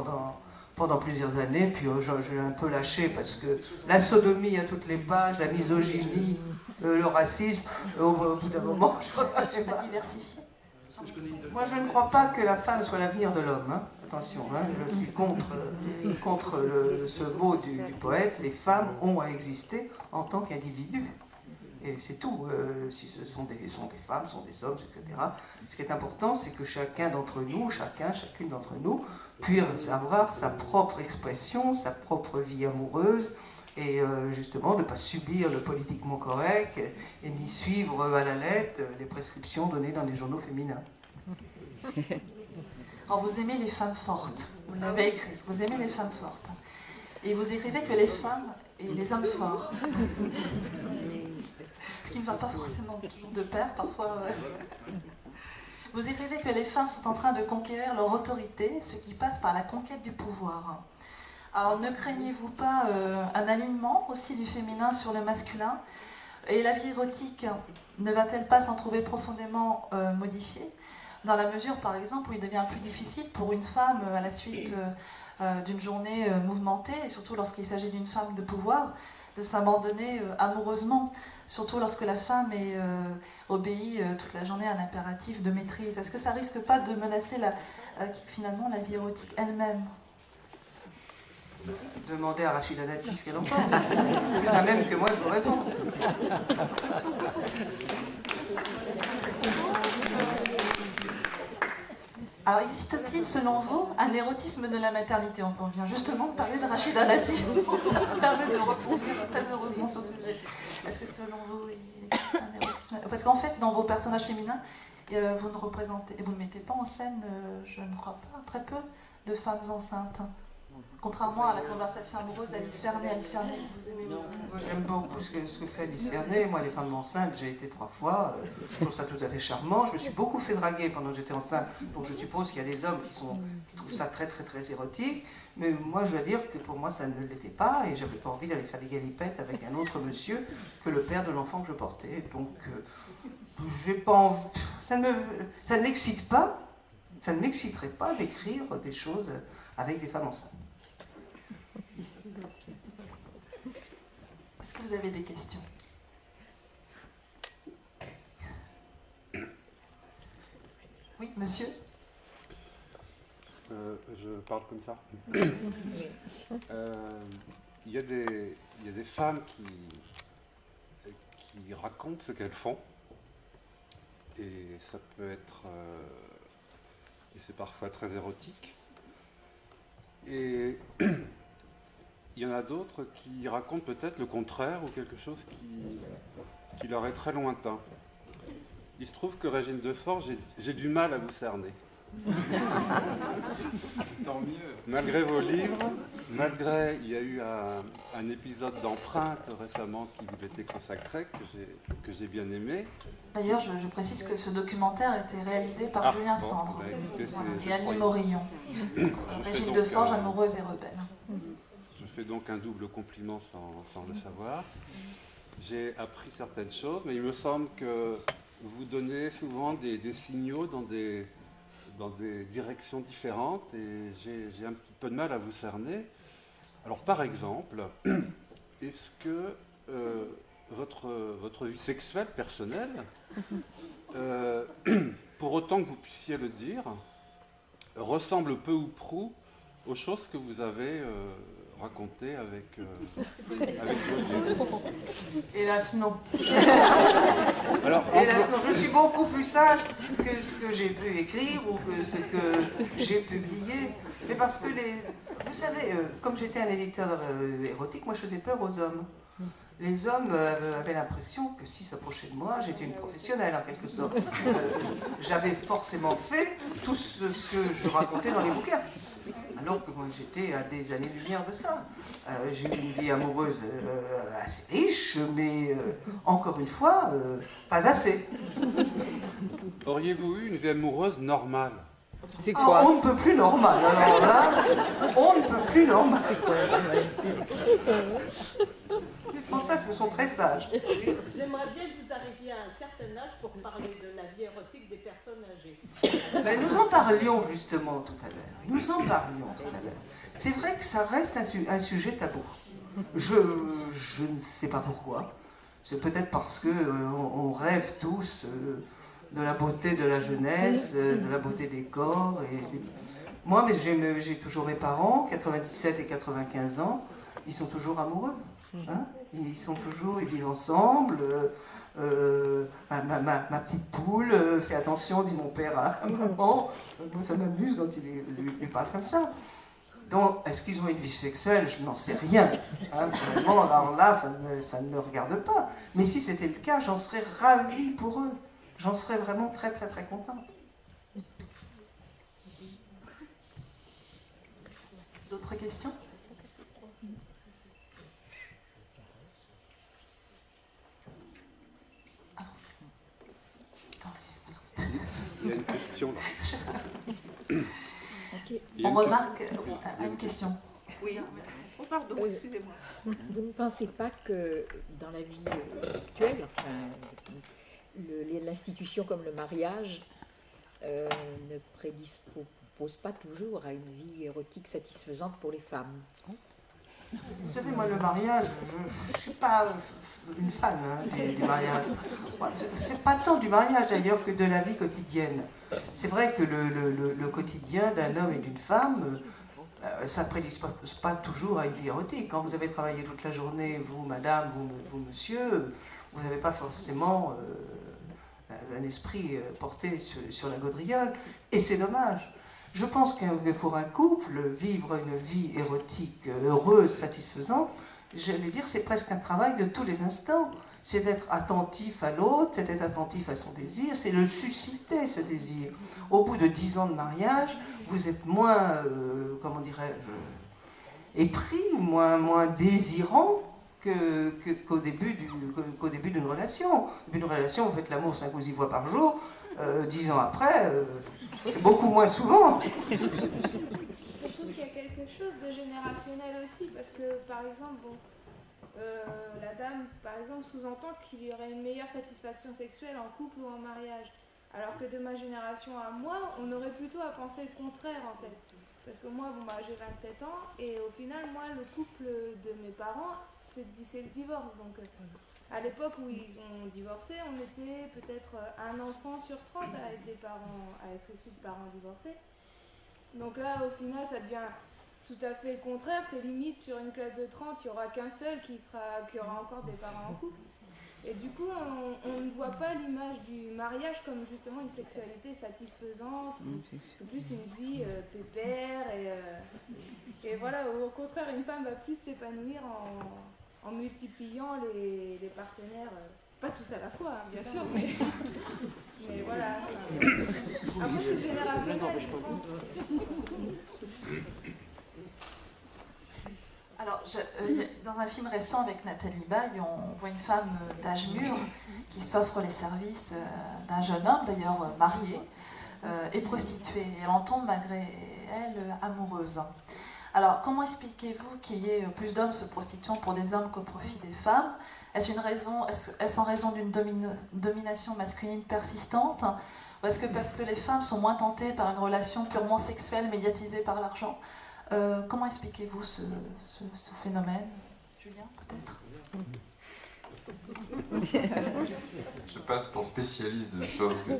Speaker 2: pendant plusieurs années, puis j'ai un peu lâché parce que la sodomie à toutes les pages, la misogynie, le racisme, au bout d'un moment, je ne sais pas. Moi, je ne crois pas que la femme soit l'avenir de l'homme. Hein. Attention, hein, je suis contre ce mot du poète. Les femmes ont à exister en tant qu'individus. Et c'est tout. Si ce sont des femmes, sont des hommes, etc. Ce qui est important, c'est que chacun d'entre nous, chacune d'entre nous, puisse avoir sa propre expression, sa propre vie amoureuse, et justement ne pas subir le politiquement correct et ni suivre à la lettre les prescriptions données dans les journaux féminins.
Speaker 1: Alors vous aimez les femmes fortes, vous l'avez écrit, vous aimez les femmes fortes. Et vous écrivez que les femmes et les hommes forts. Ce qui ne va pas forcément toujours de pair, parfois. Vous écrivez que les femmes sont en train de conquérir leur autorité, ce qui passe par la conquête du pouvoir. Alors ne craignez-vous pas un alignement aussi du féminin sur le masculin? Et la vie érotique ne va-t-elle pas s'en trouver profondément modifiée, dans la mesure, par exemple, où il devient plus difficile pour une femme, à la suite d'une journée mouvementée, et surtout lorsqu'il s'agit d'une femme de pouvoir, de s'abandonner amoureusement, surtout lorsque la femme obéit toute la journée à un impératif de maîtrise. Est-ce que ça risque pas de menacer finalement la vie érotique elle-même?
Speaker 2: Demandez à Rachida Dati ce qu'elle en pense. C'est la même que moi, je vous réponds.
Speaker 1: Alors, existe-t-il, selon vous, un érotisme de la maternité? On vient justement de parler de Rachida Dati. Ça me permet de rebondir très heureusement sur ce sujet. Est-ce que, selon vous, il existe un érotisme? Parce qu'en fait, dans vos personnages féminins, vous ne mettez pas en scène, je ne crois pas, très peu de femmes enceintes. Contrairement à la conversation amoureuse d'Alice Fernet. Alice Fernet, vous aimez beaucoup.
Speaker 2: Moi, j'aime beaucoup ce que fait Alice Fernet. Moi, les femmes enceintes, j'ai été 3 fois. Je trouve ça tout à fait charmant. Je me suis beaucoup fait draguer pendant que j'étais enceinte. Donc je suppose qu'il y a des hommes qui trouvent ça très, très, très érotique. Mais moi, je dois dire que pour moi, ça ne l'était pas. Et j'avais pas envie d'aller faire des galipettes avec un autre monsieur que le père de l'enfant que je portais. Donc, j'ai pas envie. Ça ne m'excite pas. ça ne m'exciterait pas d'écrire des choses avec des femmes enceintes.
Speaker 1: Est-ce que vous avez des questions? Oui, monsieur?
Speaker 7: Je parle comme ça. Il y a des femmes qui racontent ce qu'elles font, et ça peut être, et c'est parfois très érotique. Et il y en a d'autres qui racontent peut-être le contraire ou quelque chose qui leur est très lointain. Il se trouve que Régine Deforge, j'ai du mal à vous cerner.
Speaker 5: Tant mieux.
Speaker 7: Malgré vos livres, malgré, il y a eu un épisode d'Empreinte récemment qui vous était consacré, que j'ai bien aimé.
Speaker 1: D'ailleurs, je précise que ce documentaire a été réalisé par Julien Sandre et Annie Morillon. Régine Deforge, amoureuse et rebelle.
Speaker 7: Je fais donc un double compliment sans le savoir. J'ai appris certaines choses, mais il me semble que vous donnez souvent des signaux dans des directions différentes, et j'ai un petit peu de mal à vous cerner. Alors par exemple, est-ce que votre vie sexuelle personnelle, pour autant que vous puissiez le dire, ressemble peu ou prou aux choses que vous avez racontées avec vos livres?
Speaker 2: Hélas non.
Speaker 7: Alors,
Speaker 2: Hélas non, je suis beaucoup plus sage que ce que j'ai pu écrire ou que ce que j'ai publié. Mais parce que vous savez, comme j'étais un éditeur érotique, moi je faisais peur aux hommes. Les hommes avaient l'impression que s'ils s'approchaient de moi, j'étais une professionnelle en quelque sorte. J'avais forcément fait tout ce que je racontais dans les bouquins. Alors que moi j'étais à des années-lumière de ça. J'ai eu une vie amoureuse assez riche, mais encore une fois, pas assez.
Speaker 7: auriez-vous eu une vie amoureuse normale?
Speaker 8: C'est quoi?
Speaker 2: On ne peut plus normal. Alors là, on ne peut plus normal. Les fantasmes sont très sages.
Speaker 9: J'aimerais bien que vous arriviez à un certain âge pour parler de la vie érotique des personnes âgées.
Speaker 2: Mais nous en parlions justement tout à l'heure. Nous en parlions tout à l'heure. C'est vrai que ça reste un sujet tabou. Je ne sais pas pourquoi. C'est peut-être parce que on rêve tous de la beauté de la jeunesse, de la beauté des corps. Moi, mais j'ai toujours mes parents, 97 et 95 ans, ils sont toujours amoureux. Hein, ils vivent ensemble. Ma petite poule fait attention, dit mon père à maman. Ça m'amuse quand il lui parle comme ça. Donc, est-ce qu'ils ont une vie sexuelle? Je n'en sais rien. Hein, vraiment, alors là, ça ne me regarde pas. Mais si c'était le cas, j'en serais ravie pour eux. J'en serais vraiment très très très contente.
Speaker 1: D'autres questions?
Speaker 7: Il y a une question là.
Speaker 1: On remarque une question.
Speaker 3: Oui. Oh, pardon, excusez-moi.
Speaker 8: Vous ne pensez pas que dans la vie actuelle, enfin, l'institution comme le mariage ne prédispose pas toujours à une vie érotique satisfaisante pour les femmes?
Speaker 2: Vous savez, moi, le mariage, je ne suis pas une fan du mariage. C'est pas tant du mariage d'ailleurs que de la vie quotidienne. C'est vrai que le quotidien d'un homme et d'une femme, ça ne prédispose pas toujours à une vie érotique. Quand vous avez travaillé toute la journée, vous, madame, vous monsieur, vous n'avez pas forcément un esprit porté sur la gaudriole, et c'est dommage. Je pense que pour un couple, vivre une vie érotique heureuse, satisfaisante, j'allais dire, c'est presque un travail de tous les instants. C'est d'être attentif à l'autre, c'est d'être attentif à son désir, c'est de susciter ce désir. Au bout de 10 ans de mariage, vous êtes moins, comment dirais-je, épris, moins désirant qu'au début d'une relation. Au début d'une relation, vous faites l'amour 5 ou 6 fois par jour, 10 ans après, c'est beaucoup moins souvent.
Speaker 10: Surtout qu'il y a quelque chose de générationnel aussi, parce que par exemple, la dame, par exemple, sous-entend qu'il y aurait une meilleure satisfaction sexuelle en couple ou en mariage. Alors que de ma génération à moi, on aurait plutôt à penser le contraire en fait. Parce que moi, bon, bah, j'ai 27 ans et au final, moi, le couple de mes parents, c'est le divorce. Donc, à l'époque où ils ont divorcé, on était peut-être un enfant sur 30 à être issu de parents divorcés. Donc là, au final, ça devient tout à fait le contraire. C'est limite sur une classe de 30, il n'y aura qu'un seul qui aura encore des parents en couple. Et du coup, on ne voit pas l'image du mariage comme justement une sexualité satisfaisante. C'est plus une vie pépère. Et voilà, au contraire, une femme va plus s'épanouir en multipliant les partenaires. Pas tous à la fois, hein, bien sûr, mais voilà. Après, c'est générationnel, je pense.
Speaker 1: Alors, dans un film récent avec Nathalie Baye, on voit une femme d'âge mûr qui s'offre les services d'un jeune homme, d'ailleurs marié, et prostituée. Elle en tombe malgré elle amoureuse. Alors, comment expliquez-vous qu'il y ait plus d'hommes se prostituant pour des hommes qu'au profit des femmes? Est-ce en raison d'une domination masculine persistante? Ou est-ce que parce que les femmes sont moins tentées par une relation purement sexuelle médiatisée par l'argent? Comment expliquez-vous ce phénomène? Julien, peut-être?
Speaker 5: Je passe pour spécialiste de choses que...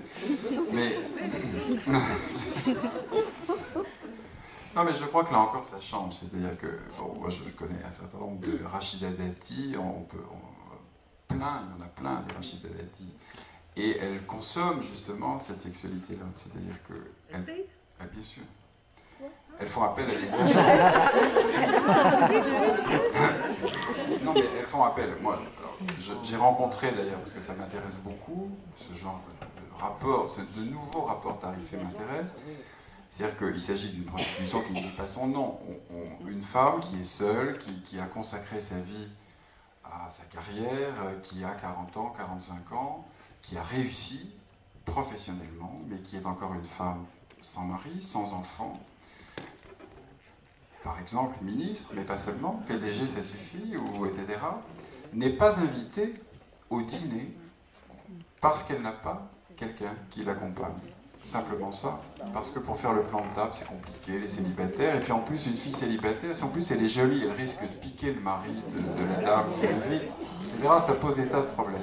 Speaker 5: Mais... Non, mais je crois que là encore ça change. C'est-à-dire que, bon, moi je connais un certain nombre de Rachida Dati, il y en a plein de Rachida Dati. Et elle consomme justement cette sexualité-là. C'est-à-dire que... bien sûr. Elles font appel à des agents. Non, mais elles font appel. Moi, j'ai rencontré d'ailleurs, parce que ça m'intéresse beaucoup, ce genre de rapport, de nouveaux rapports tarifés m'intéressent. C'est-à-dire qu'il s'agit d'une prostitution qui ne dit pas son nom. Une femme qui est seule, qui a consacré sa vie à sa carrière, qui a 40 ans, 45 ans, qui a réussi professionnellement, mais qui est encore une femme sans mari, sans enfant. Par exemple, ministre, mais pas seulement, PDG ça suffit, ou etc., n'est pas invitée au dîner parce qu'elle n'a pas quelqu'un qui l'accompagne. Simplement ça. Parce que pour faire le plan de table, c'est compliqué, les célibataires. Et puis en plus, une fille célibataire, si en plus elle est jolie, elle risque de piquer le mari de la dame qui l'invite, etc. Ça pose des tas de problèmes.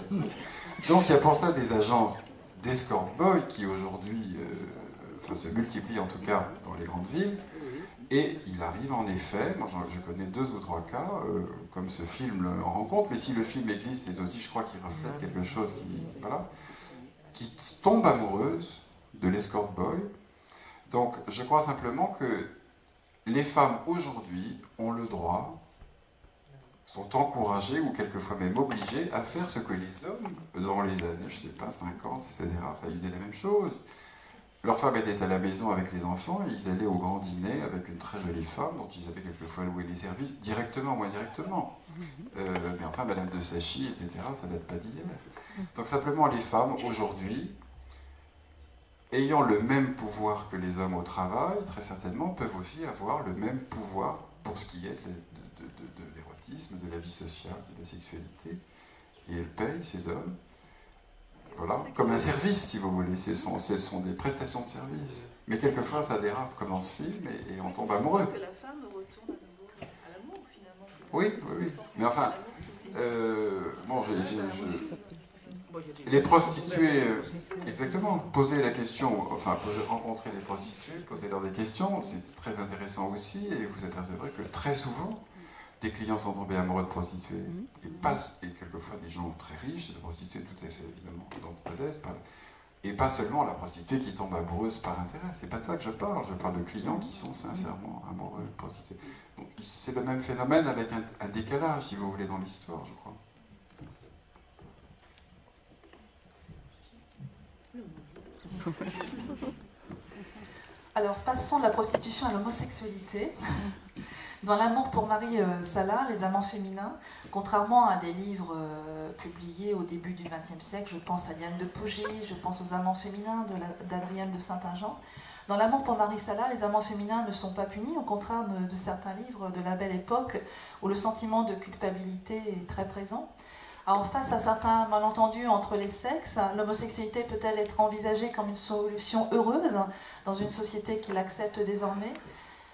Speaker 5: Donc il y a pour ça des agences d'escort boy qui aujourd'hui se multiplient en tout cas dans les grandes villes. Et il arrive en effet, moi je connais 2 ou 3 cas, comme ce film le rencontre, mais si le film existe, c'est aussi, je crois, qu'il reflète quelque chose qui tombe amoureuse de l'escort boy. Donc je crois simplement que les femmes aujourd'hui ont le droit, sont encouragées ou quelquefois même obligées à faire ce que les hommes, dans les années, je ne sais pas, 50, etc., ils faisaient la même chose. Leurs femmes étaient à la maison avec les enfants et ils allaient au grand dîner avec une très jolie femme dont ils avaient quelquefois loué les services, directement ou indirectement. Mais enfin, Madame de Sachy, etc., ça date pas d'hier. Donc simplement, les femmes, aujourd'hui, ayant le même pouvoir que les hommes au travail, très certainement, peuvent aussi avoir le même pouvoir pour ce qui est de l'érotisme, de la vie sociale, de la sexualité. Et elles payent, ces hommes, voilà, comme un service, si vous voulez. Ce sont des prestations de service. Mais quelquefois, ça dérape, comme dans ce film, et on tombe amoureux.
Speaker 3: Que la femme retourne à nouveau à l'amour, finalement.
Speaker 5: Oui. Mais enfin, bon, les prostituées, exactement, poser la question, enfin, rencontrer les prostituées, poser leur des questions, c'est très intéressant aussi, et vous apercevrez que très souvent, des clients sont tombés amoureux de prostituées, et quelquefois des gens très riches, des prostituées tout à fait, évidemment, donc modestes, et pas seulement la prostituée qui tombe amoureuse par intérêt, c'est pas de ça que je parle de clients qui sont sincèrement amoureux de prostituées. Donc c'est le même phénomène avec un décalage, si vous voulez, dans l'histoire, je crois.
Speaker 1: Alors, passons de la prostitution à l'homosexualité. Dans L'amour pour Marie Salah, les amants féminins, contrairement à des livres publiés au début du XXe siècle, je pense à Liane de Pougy, je pense aux amants féminins d'Adrienne de Saint-Injean. Dans L'amour pour Marie Salah, les amants féminins ne sont pas punis, au contraire de certains livres de la Belle Époque, où le sentiment de culpabilité est très présent. Alors, face à certains malentendus entre les sexes, l'homosexualité peut-elle être envisagée comme une solution heureuse dans une société qui l'accepte désormais?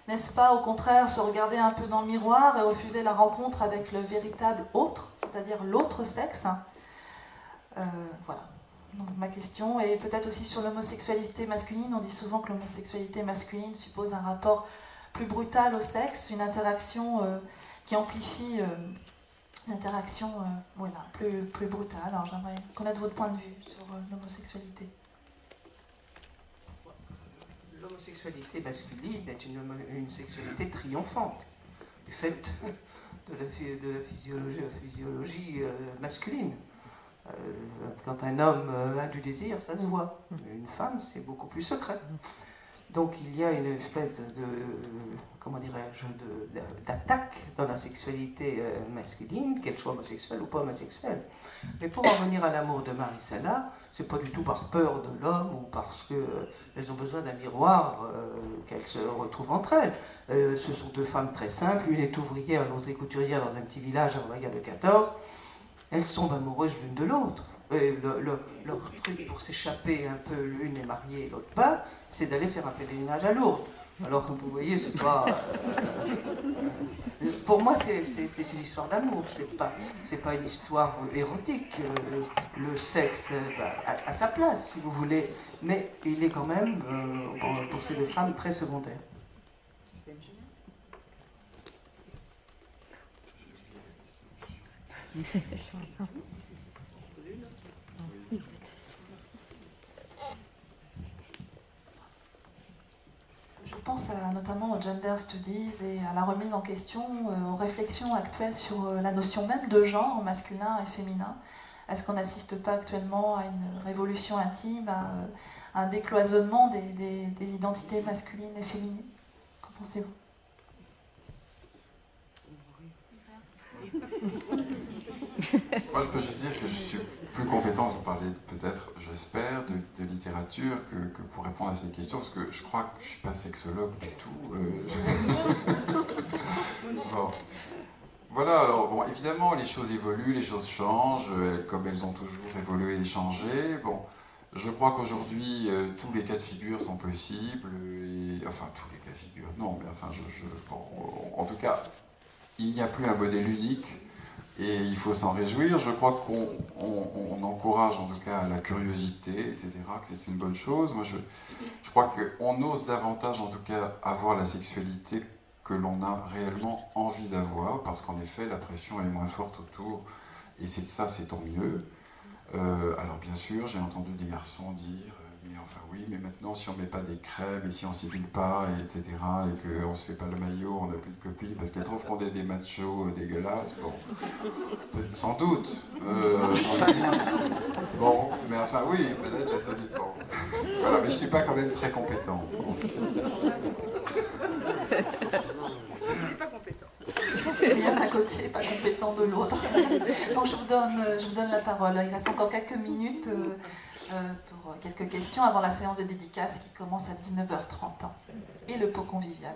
Speaker 1: N'est-ce pas au contraire se regarder un peu dans le miroir et refuser la rencontre avec le véritable autre, c'est-à-dire l'autre sexe? Voilà. Donc, ma question est peut-être aussi sur l'homosexualité masculine. On dit souvent que l'homosexualité masculine suppose un rapport plus brutal au sexe, une interaction qui amplifie une interaction voilà, plus brutale. Alors j'aimerais connaître votre point de vue sur l'homosexualité.
Speaker 2: L'homosexualité masculine est une sexualité triomphante, du fait de la physiologie masculine. Quand un homme a du désir, ça se voit. Une femme, c'est beaucoup plus secret. Donc il y a une espèce de, comment dirais-je, d'attaque dans la sexualité masculine, qu'elle soit homosexuelle ou pas homosexuelle. Mais pour en revenir à l'amour de Marisela, c'est pas du tout par peur de l'homme ou parce qu'elles ont besoin d'un miroir qu'elles se retrouvent entre elles. Ce sont deux femmes très simples, une est ouvrière, l'autre est couturière dans un petit village avant la guerre de 14. Elles tombent amoureuses l'une de l'autre. Leur truc pour s'échapper un peu, l'une est mariée et l'autre pas, c'est d'aller faire un pèlerinage à Lourdes. Alors que vous voyez, c'est pas... pour moi, c'est une histoire d'amour, c'est pas une histoire érotique. Le sexe a sa place, si vous voulez, mais il est quand même, pour ces deux femmes, très secondaire.
Speaker 1: Je pense notamment aux gender studies et à la remise en question, aux réflexions actuelles sur la notion même de genre masculin et féminin. Est-ce qu'on n'assiste pas actuellement à une révolution intime, à un décloisonnement des identités masculines et féminines? Qu'en pensez-vous?
Speaker 5: Moi, je peux juste dire que je suis plus compétent, vous parlez peut-être, j'espère, de littérature que pour répondre à ces questions, parce que je crois que je ne suis pas sexologue du tout. Bon. Voilà, alors bon, évidemment, les choses évoluent, les choses changent, comme elles ont toujours évolué et changé. Bon, je crois qu'aujourd'hui, tous les cas de figure sont possibles, enfin, tous les cas de figure, non, mais enfin, bon, en tout cas, il n'y a plus un modèle unique. Et il faut s'en réjouir. Je crois qu'on encourage en tout cas la curiosité, etc., que c'est une bonne chose. Moi, je crois qu'on ose davantage en tout cas avoir la sexualité que l'on a réellement envie d'avoir, parce qu'en effet, la pression est moins forte autour. Et c'est ça, c'est tant mieux. Alors bien sûr, j'ai entendu des garçons dire mais enfin oui, mais maintenant si on ne met pas des crèmes et si on ne s'épile pas, etc., et qu'on ne se fait pas le maillot, on n'a plus de copines parce qu'elles trouvent qu'on est des machos dégueulasses, bon, sans doute, bon, mais enfin oui, peut-être ça dépend. Voilà, mais je ne suis pas quand même très compétent.
Speaker 2: Je ne suis pas compétent.
Speaker 1: Rien d'un côté, pas compétent de l'autre. Donc je vous donne la parole. Il reste encore quelques minutes pour quelques questions avant la séance de dédicace qui commence à 19h30. Et le pot convivial.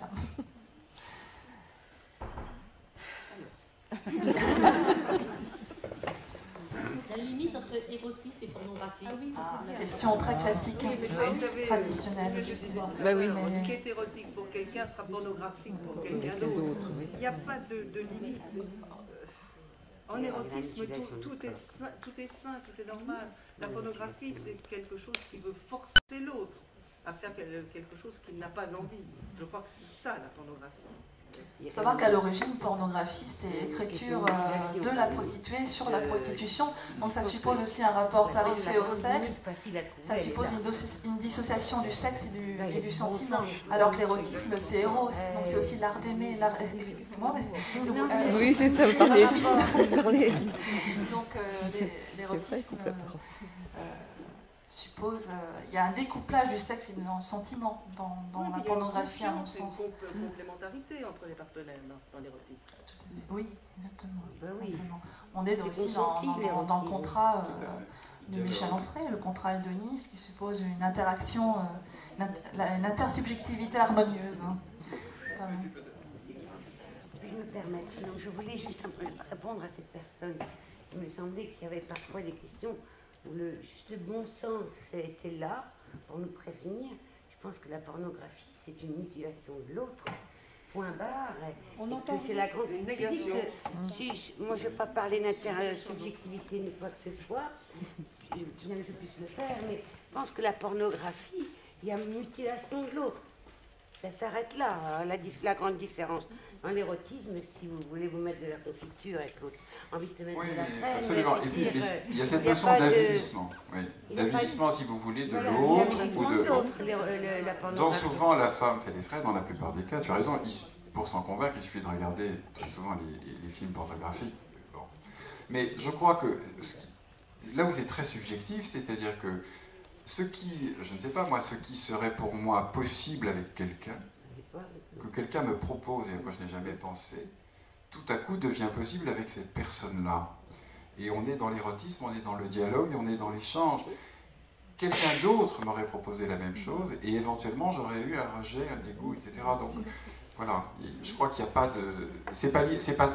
Speaker 9: La limite entre érotisme et pornographie.
Speaker 3: Ah oui,
Speaker 1: Une question très classique, traditionnelle.
Speaker 11: Bah oui,
Speaker 1: mais...
Speaker 2: Ce qui est érotique pour quelqu'un sera pornographique pour quelqu'un d'autre. Il n'y a pas de limite. En érotisme, tout est sain, tout est normal. La pornographie, c'est quelque chose qui veut forcer l'autre à faire quelque chose qu'il n'a pas envie. Je crois que c'est ça, la pornographie.
Speaker 1: Il faut savoir qu'à l'origine, pornographie, c'est écriture de la prostituée sur la prostitution. Donc ça suppose aussi un rapport tarifé au sexe. Ça suppose une dissociation du sexe et du sentiment. Alors que l'érotisme, c'est éros. Donc c'est aussi l'art d'aimer. Excusez-moi, mais...
Speaker 11: oui, c'est ça, vous parlez.
Speaker 1: Donc l'érotisme suppose... il y a un découplage du sexe et du sentiment dans la pornographie, à mon sens.
Speaker 2: Il y a une complémentarité entre les partenaires dans l'érotique.
Speaker 1: Oui, exactement.
Speaker 11: Oui.
Speaker 1: Exactement. On est aussi dans le contrat de Michel Onfray, le contrat de Nice, qui suppose une interaction, une intersubjectivité harmonieuse.
Speaker 12: Puis-je me permettre? Non, je voulais juste un peu répondre à cette personne il me semblait qu'il y avait parfois des questions où le juste bon sens était là pour nous prévenir. Je pense que la pornographie, c'est une mutilation de l'autre. Point barre.
Speaker 4: On entend
Speaker 12: c'est la grande
Speaker 2: négation.
Speaker 12: Moi, je ne vais pas parler d'intersubjectivité ni quoi que ce soit, bien que je puisse le faire, mais je pense que la pornographie, il y a mutilation de l'autre. Ça s'arrête là, la grande différence. Dans l'érotisme, si vous voulez vous mettre de la confiture avec l'autre, envie de se mettre de la crème.
Speaker 5: Absolument. Et puis, il y a cette notion d'avilissement. Oui. D'avilissement, si vous voulez, de l'autre ou de... dont souvent la femme fait les frais, dans la plupart des cas. Tu as raison, pour s'en convaincre, il suffit de regarder très souvent les films pornographiques. Bon. Mais je crois que là où c'est très subjectif, c'est-à-dire que ce qui, je ne sais pas moi, ce qui serait pour moi possible avec quelqu'un, que quelqu'un me propose et à quoi je n'ai jamais pensé, tout à coup devient possible avec cette personne-là. Et on est dans l'érotisme, on est dans le dialogue, on est dans l'échange. Quelqu'un d'autre m'aurait proposé la même chose et éventuellement j'aurais eu un rejet, un dégoût, etc. Donc voilà, je crois qu'il n'y a pas de... C'est pas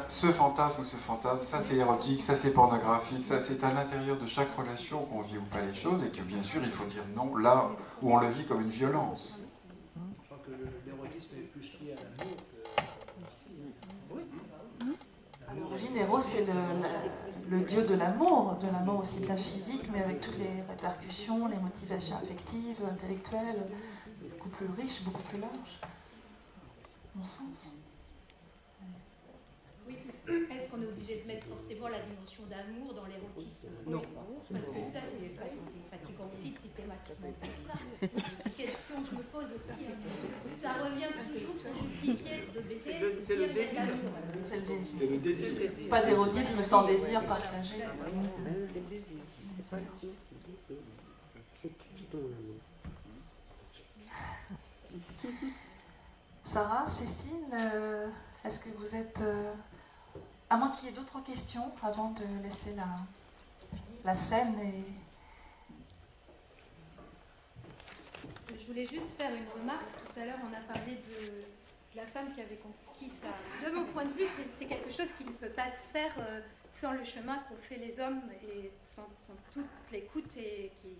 Speaker 5: ce fantasme ou ce fantasme, ça c'est érotique, ça c'est pornographique, ça c'est à l'intérieur de chaque relation qu'on vit ou pas les choses et que bien sûr il faut dire non là où on le vit comme une violence.
Speaker 6: Je crois que l'érotisme est plus lié à l'amour que...
Speaker 1: À l'origine, Eros, c'est le dieu de l'amour aussi bien physique, mais avec toutes les répercussions, les motivations affectives, intellectuelles, beaucoup plus riches, beaucoup plus larges. Mon sens.
Speaker 4: Oui, est-ce qu'on est obligé de mettre forcément la dimension d'amour dans l'érotisme?
Speaker 2: Non.
Speaker 4: Parce que ça, c'est fatigant aussi de systématiquement faire ça. C'est une question que je me pose aussi. Ça revient toujours sur justifier de baiser.
Speaker 2: C'est le désir.
Speaker 1: C'est le désir. Pas d'érotisme sans désir partagé.
Speaker 12: C'est le désir. C'est évident l'amour.
Speaker 1: Sarah, Cécile, est-ce que vous êtes... à moins qu'il y ait d'autres questions avant de laisser la scène et...
Speaker 4: Je voulais juste faire une remarque. Tout à l'heure, on a parlé de la femme qui avait conquis ça. De mon point de vue, c'est quelque chose qui ne peut pas se faire sans le chemin qu'ont fait les hommes et sans toute l'écoute et qui...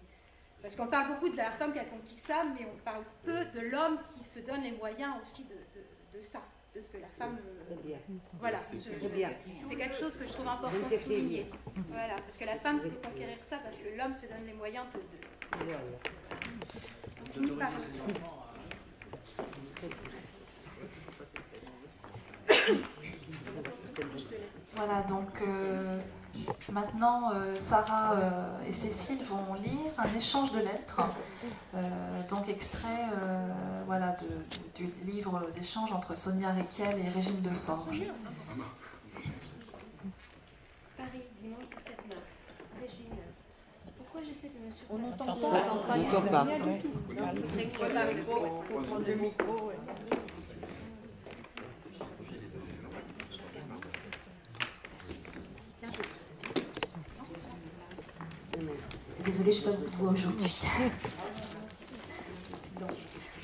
Speaker 4: Parce qu'on parle beaucoup de la femme qui a conquis ça, mais on parle peu de l'homme qui se donne les moyens aussi de ça, de ce que la femme... Voilà, c'est quelque chose que je trouve important de souligner. Voilà, parce que la femme peut conquérir ça parce que l'homme se donne les moyens de ça. On finit par...
Speaker 1: Voilà, donc maintenant Sarah et Cécile vont lire un échange de lettres, donc extrait voilà, du livre d'échange entre Sonia Requiel et Régine Deforge.
Speaker 13: Paris, dimanche 17 mars. Régine, pourquoi j'essaie de me surpasser?
Speaker 11: On n'entend pas.
Speaker 2: Le micro.
Speaker 13: Désolée, je n'ai pas beaucoup de voix aujourd'hui.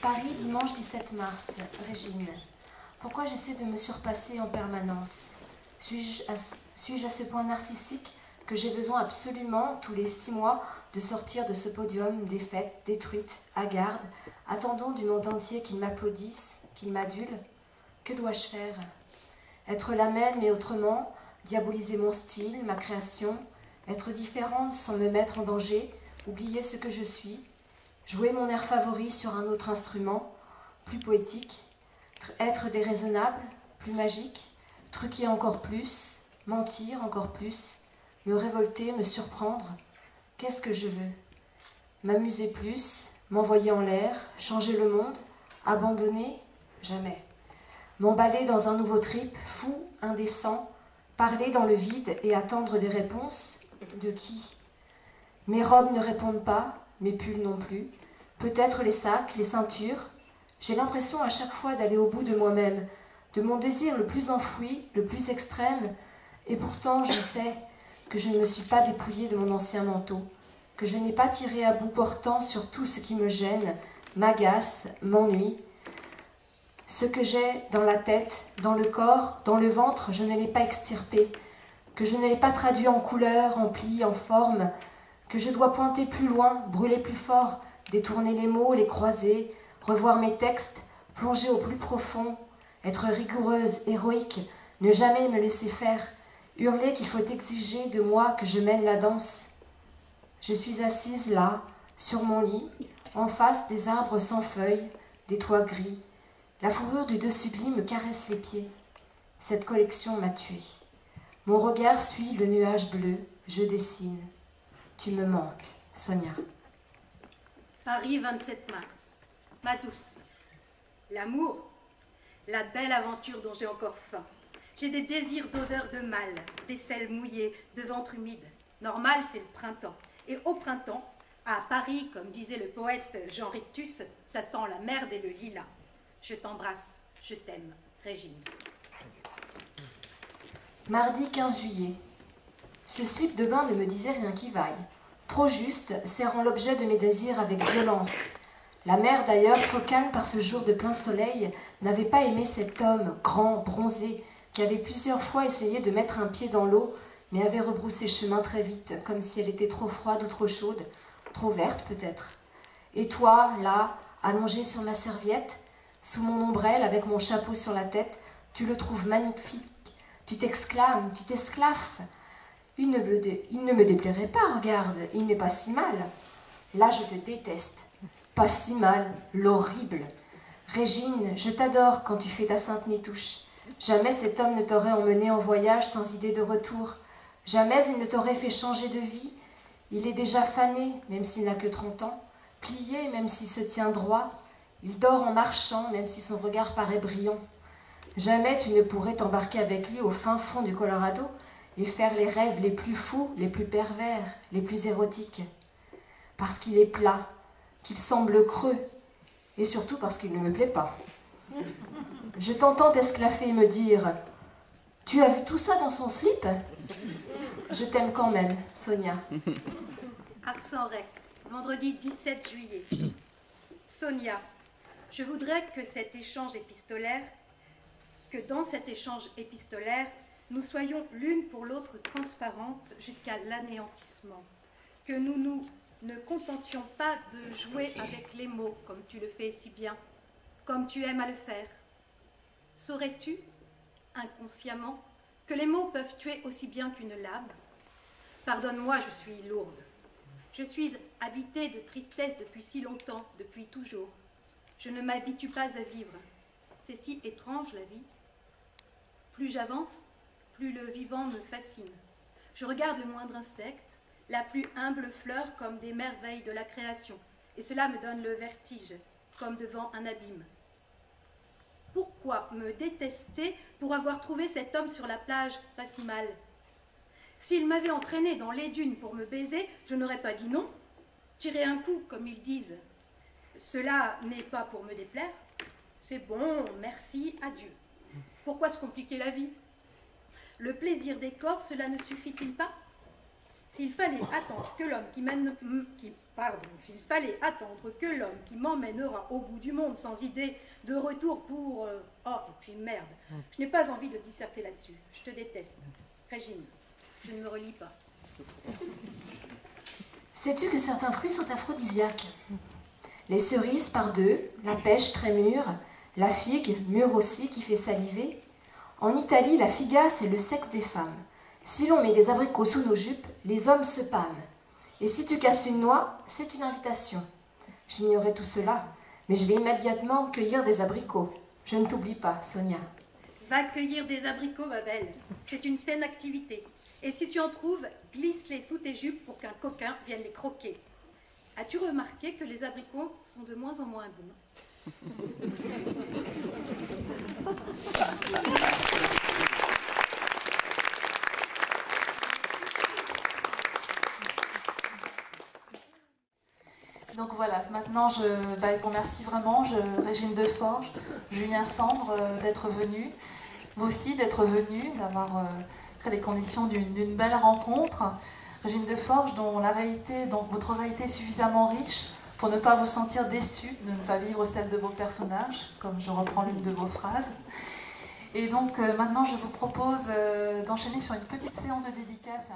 Speaker 13: Paris, dimanche 17 mars. Régine. Pourquoi j'essaie de me surpasser en permanence? Suis-je à ce point narcissique que j'ai besoin absolument, tous les 6 mois, de sortir de ce podium défaite, détruite, hagarde, attendant du monde entier qu'il m'applaudisse, qu'il m'adule? Que dois-je faire? Être la même mais autrement, diaboliser mon style, ma création, être différente sans me mettre en danger, oublier ce que je suis, jouer mon air favori sur un autre instrument, plus poétique, être déraisonnable, plus magique, truquer encore plus, mentir encore plus, me révolter, me surprendre. Qu'est-ce que je veux? M'amuser plus, m'envoyer en l'air, changer le monde, abandonner? Jamais. M'emballer dans un nouveau trip, fou, indécent, parler dans le vide et attendre des réponses? De qui? Mes robes ne répondent pas, mes pulls non plus. Peut-être les sacs, les ceintures. J'ai l'impression à chaque fois d'aller au bout de moi-même, de mon désir le plus enfoui, le plus extrême. Et pourtant, je sais que je ne me suis pas dépouillée de mon ancien manteau, que je n'ai pas tiré à bout portant sur tout ce qui me gêne, m'agace, m'ennuie. Ce que j'ai dans la tête, dans le corps, dans le ventre, je ne l'ai pas extirpé. que je ne l'ai pas traduit en couleurs, en plis, en formes, que je dois pointer plus loin, brûler plus fort, détourner les mots, les croiser, revoir mes textes, plonger au plus profond, être rigoureuse, héroïque, ne jamais me laisser faire, hurler qu'il faut exiger de moi que je mène la danse. Je suis assise là, sur mon lit, en face des arbres sans feuilles, des toits gris. La fourrure du dessus-lit me caresse les pieds. Cette collection m'a tuée. Mon regard suit le nuage bleu, je dessine. Tu me manques, Sonia.
Speaker 4: Paris, 27 mars. Ma douce, l'amour, la belle aventure dont j'ai encore faim. J'ai des désirs d'odeur de mal, d'aisselles mouillées, de ventre humide. Normal, c'est le printemps. Et au printemps, à Paris, comme disait le poète Jean Rictus, ça sent la merde et le lilas. Je t'embrasse, je t'aime, Régine.
Speaker 13: Mardi 15 juillet. Ce slip de bain ne me disait rien qui vaille. Trop juste, serrant l'objet de mes désirs avec violence. La mer, d'ailleurs, trop calme par ce jour de plein soleil, n'avait pas aimé cet homme, grand, bronzé, qui avait plusieurs fois essayé de mettre un pied dans l'eau, mais avait rebroussé chemin très vite, comme si elle était trop froide ou trop chaude, trop verte peut-être. Et toi, là, allongé sur ma serviette, sous mon ombrelle, avec mon chapeau sur la tête, tu le trouves magnifique, tu t'exclames, tu t'esclaffes. Il ne me déplairait pas, regarde, il n'est pas si mal. Là, je te déteste. Pas si mal, l'horrible. Régine, je t'adore quand tu fais ta sainte nitouche. Jamais cet homme ne t'aurait emmené en voyage sans idée de retour. Jamais il ne t'aurait fait changer de vie. Il est déjà fané, même s'il n'a que 30 ans, plié, même s'il se tient droit. Il dort en marchant, même si son regard paraît brillant. Jamais tu ne pourrais t'embarquer avec lui au fin fond du Colorado et faire les rêves les plus fous, les plus pervers, les plus érotiques. Parce qu'il est plat, qu'il semble creux, et surtout parce qu'il ne me plaît pas. Je t'entends t'esclaffer et me dire « Tu as vu tout ça dans son slip ?» Je t'aime quand même, Sonia.
Speaker 4: Arcenray, vendredi 17 juillet. Sonia, je voudrais que dans cet échange épistolaire, nous soyons l'une pour l'autre transparentes jusqu'à l'anéantissement. Que nous ne contentions pas de jouer avec les mots, comme tu le fais si bien, comme tu aimes à le faire. Saurais-tu, inconsciemment, que les mots peuvent tuer aussi bien qu'une lame? Pardonne-moi, je suis lourde. Je suis habitée de tristesse depuis si longtemps, depuis toujours. Je ne m'habitue pas à vivre. C'est si étrange, la vie. Plus j'avance, plus le vivant me fascine. Je regarde le moindre insecte, la plus humble fleur comme des merveilles de la création, et cela me donne le vertige, comme devant un abîme. Pourquoi me détester pour avoir trouvé cet homme sur la plage pas si mal? S'il m'avait entraîné dans les dunes pour me baiser, je n'aurais pas dit non. Tirer un coup, comme ils disent. Cela n'est pas pour me déplaire. C'est bon, merci, adieu. Pourquoi se compliquer la vie? Le plaisir des corps, cela ne suffit-il pas? S'il fallait attendre que l'homme s'il fallait attendre que l'homme qui m'emmènera au bout du monde sans idée de retour pour... Oh, et puis merde, je n'ai pas envie de disserter là-dessus. Je te déteste. Régine, je ne me relis pas.
Speaker 13: Sais-tu que certains fruits sont aphrodisiaques? Les cerises par deux, la pêche très mûre, la figue, mûre aussi, qui fait saliver. En Italie, la figa, c'est le sexe des femmes. Si l'on met des abricots sous nos jupes, les hommes se pâment. Et si tu casses une noix, c'est une invitation. J'ignorais tout cela, mais je vais immédiatement cueillir des abricots. Je ne t'oublie pas, Sonia.
Speaker 4: Va cueillir des abricots, ma belle. C'est une saine activité. Et si tu en trouves, glisse-les sous tes jupes pour qu'un coquin vienne les croquer. As-tu remarqué que les abricots sont de moins en moins bons?
Speaker 1: Donc voilà, maintenant je vous remercie vraiment, Régine Deforges, Julien Sandre d'être venus, vous aussi d'être venus, d'avoir créé les conditions d'une belle rencontre. Régine Deforges, dont votre réalité est suffisamment riche pour ne pas vous sentir déçus, de ne pas vivre celle de vos personnages, comme je reprends l'une de vos phrases. Et donc maintenant, je vous propose d'enchaîner sur une petite séance de dédicace.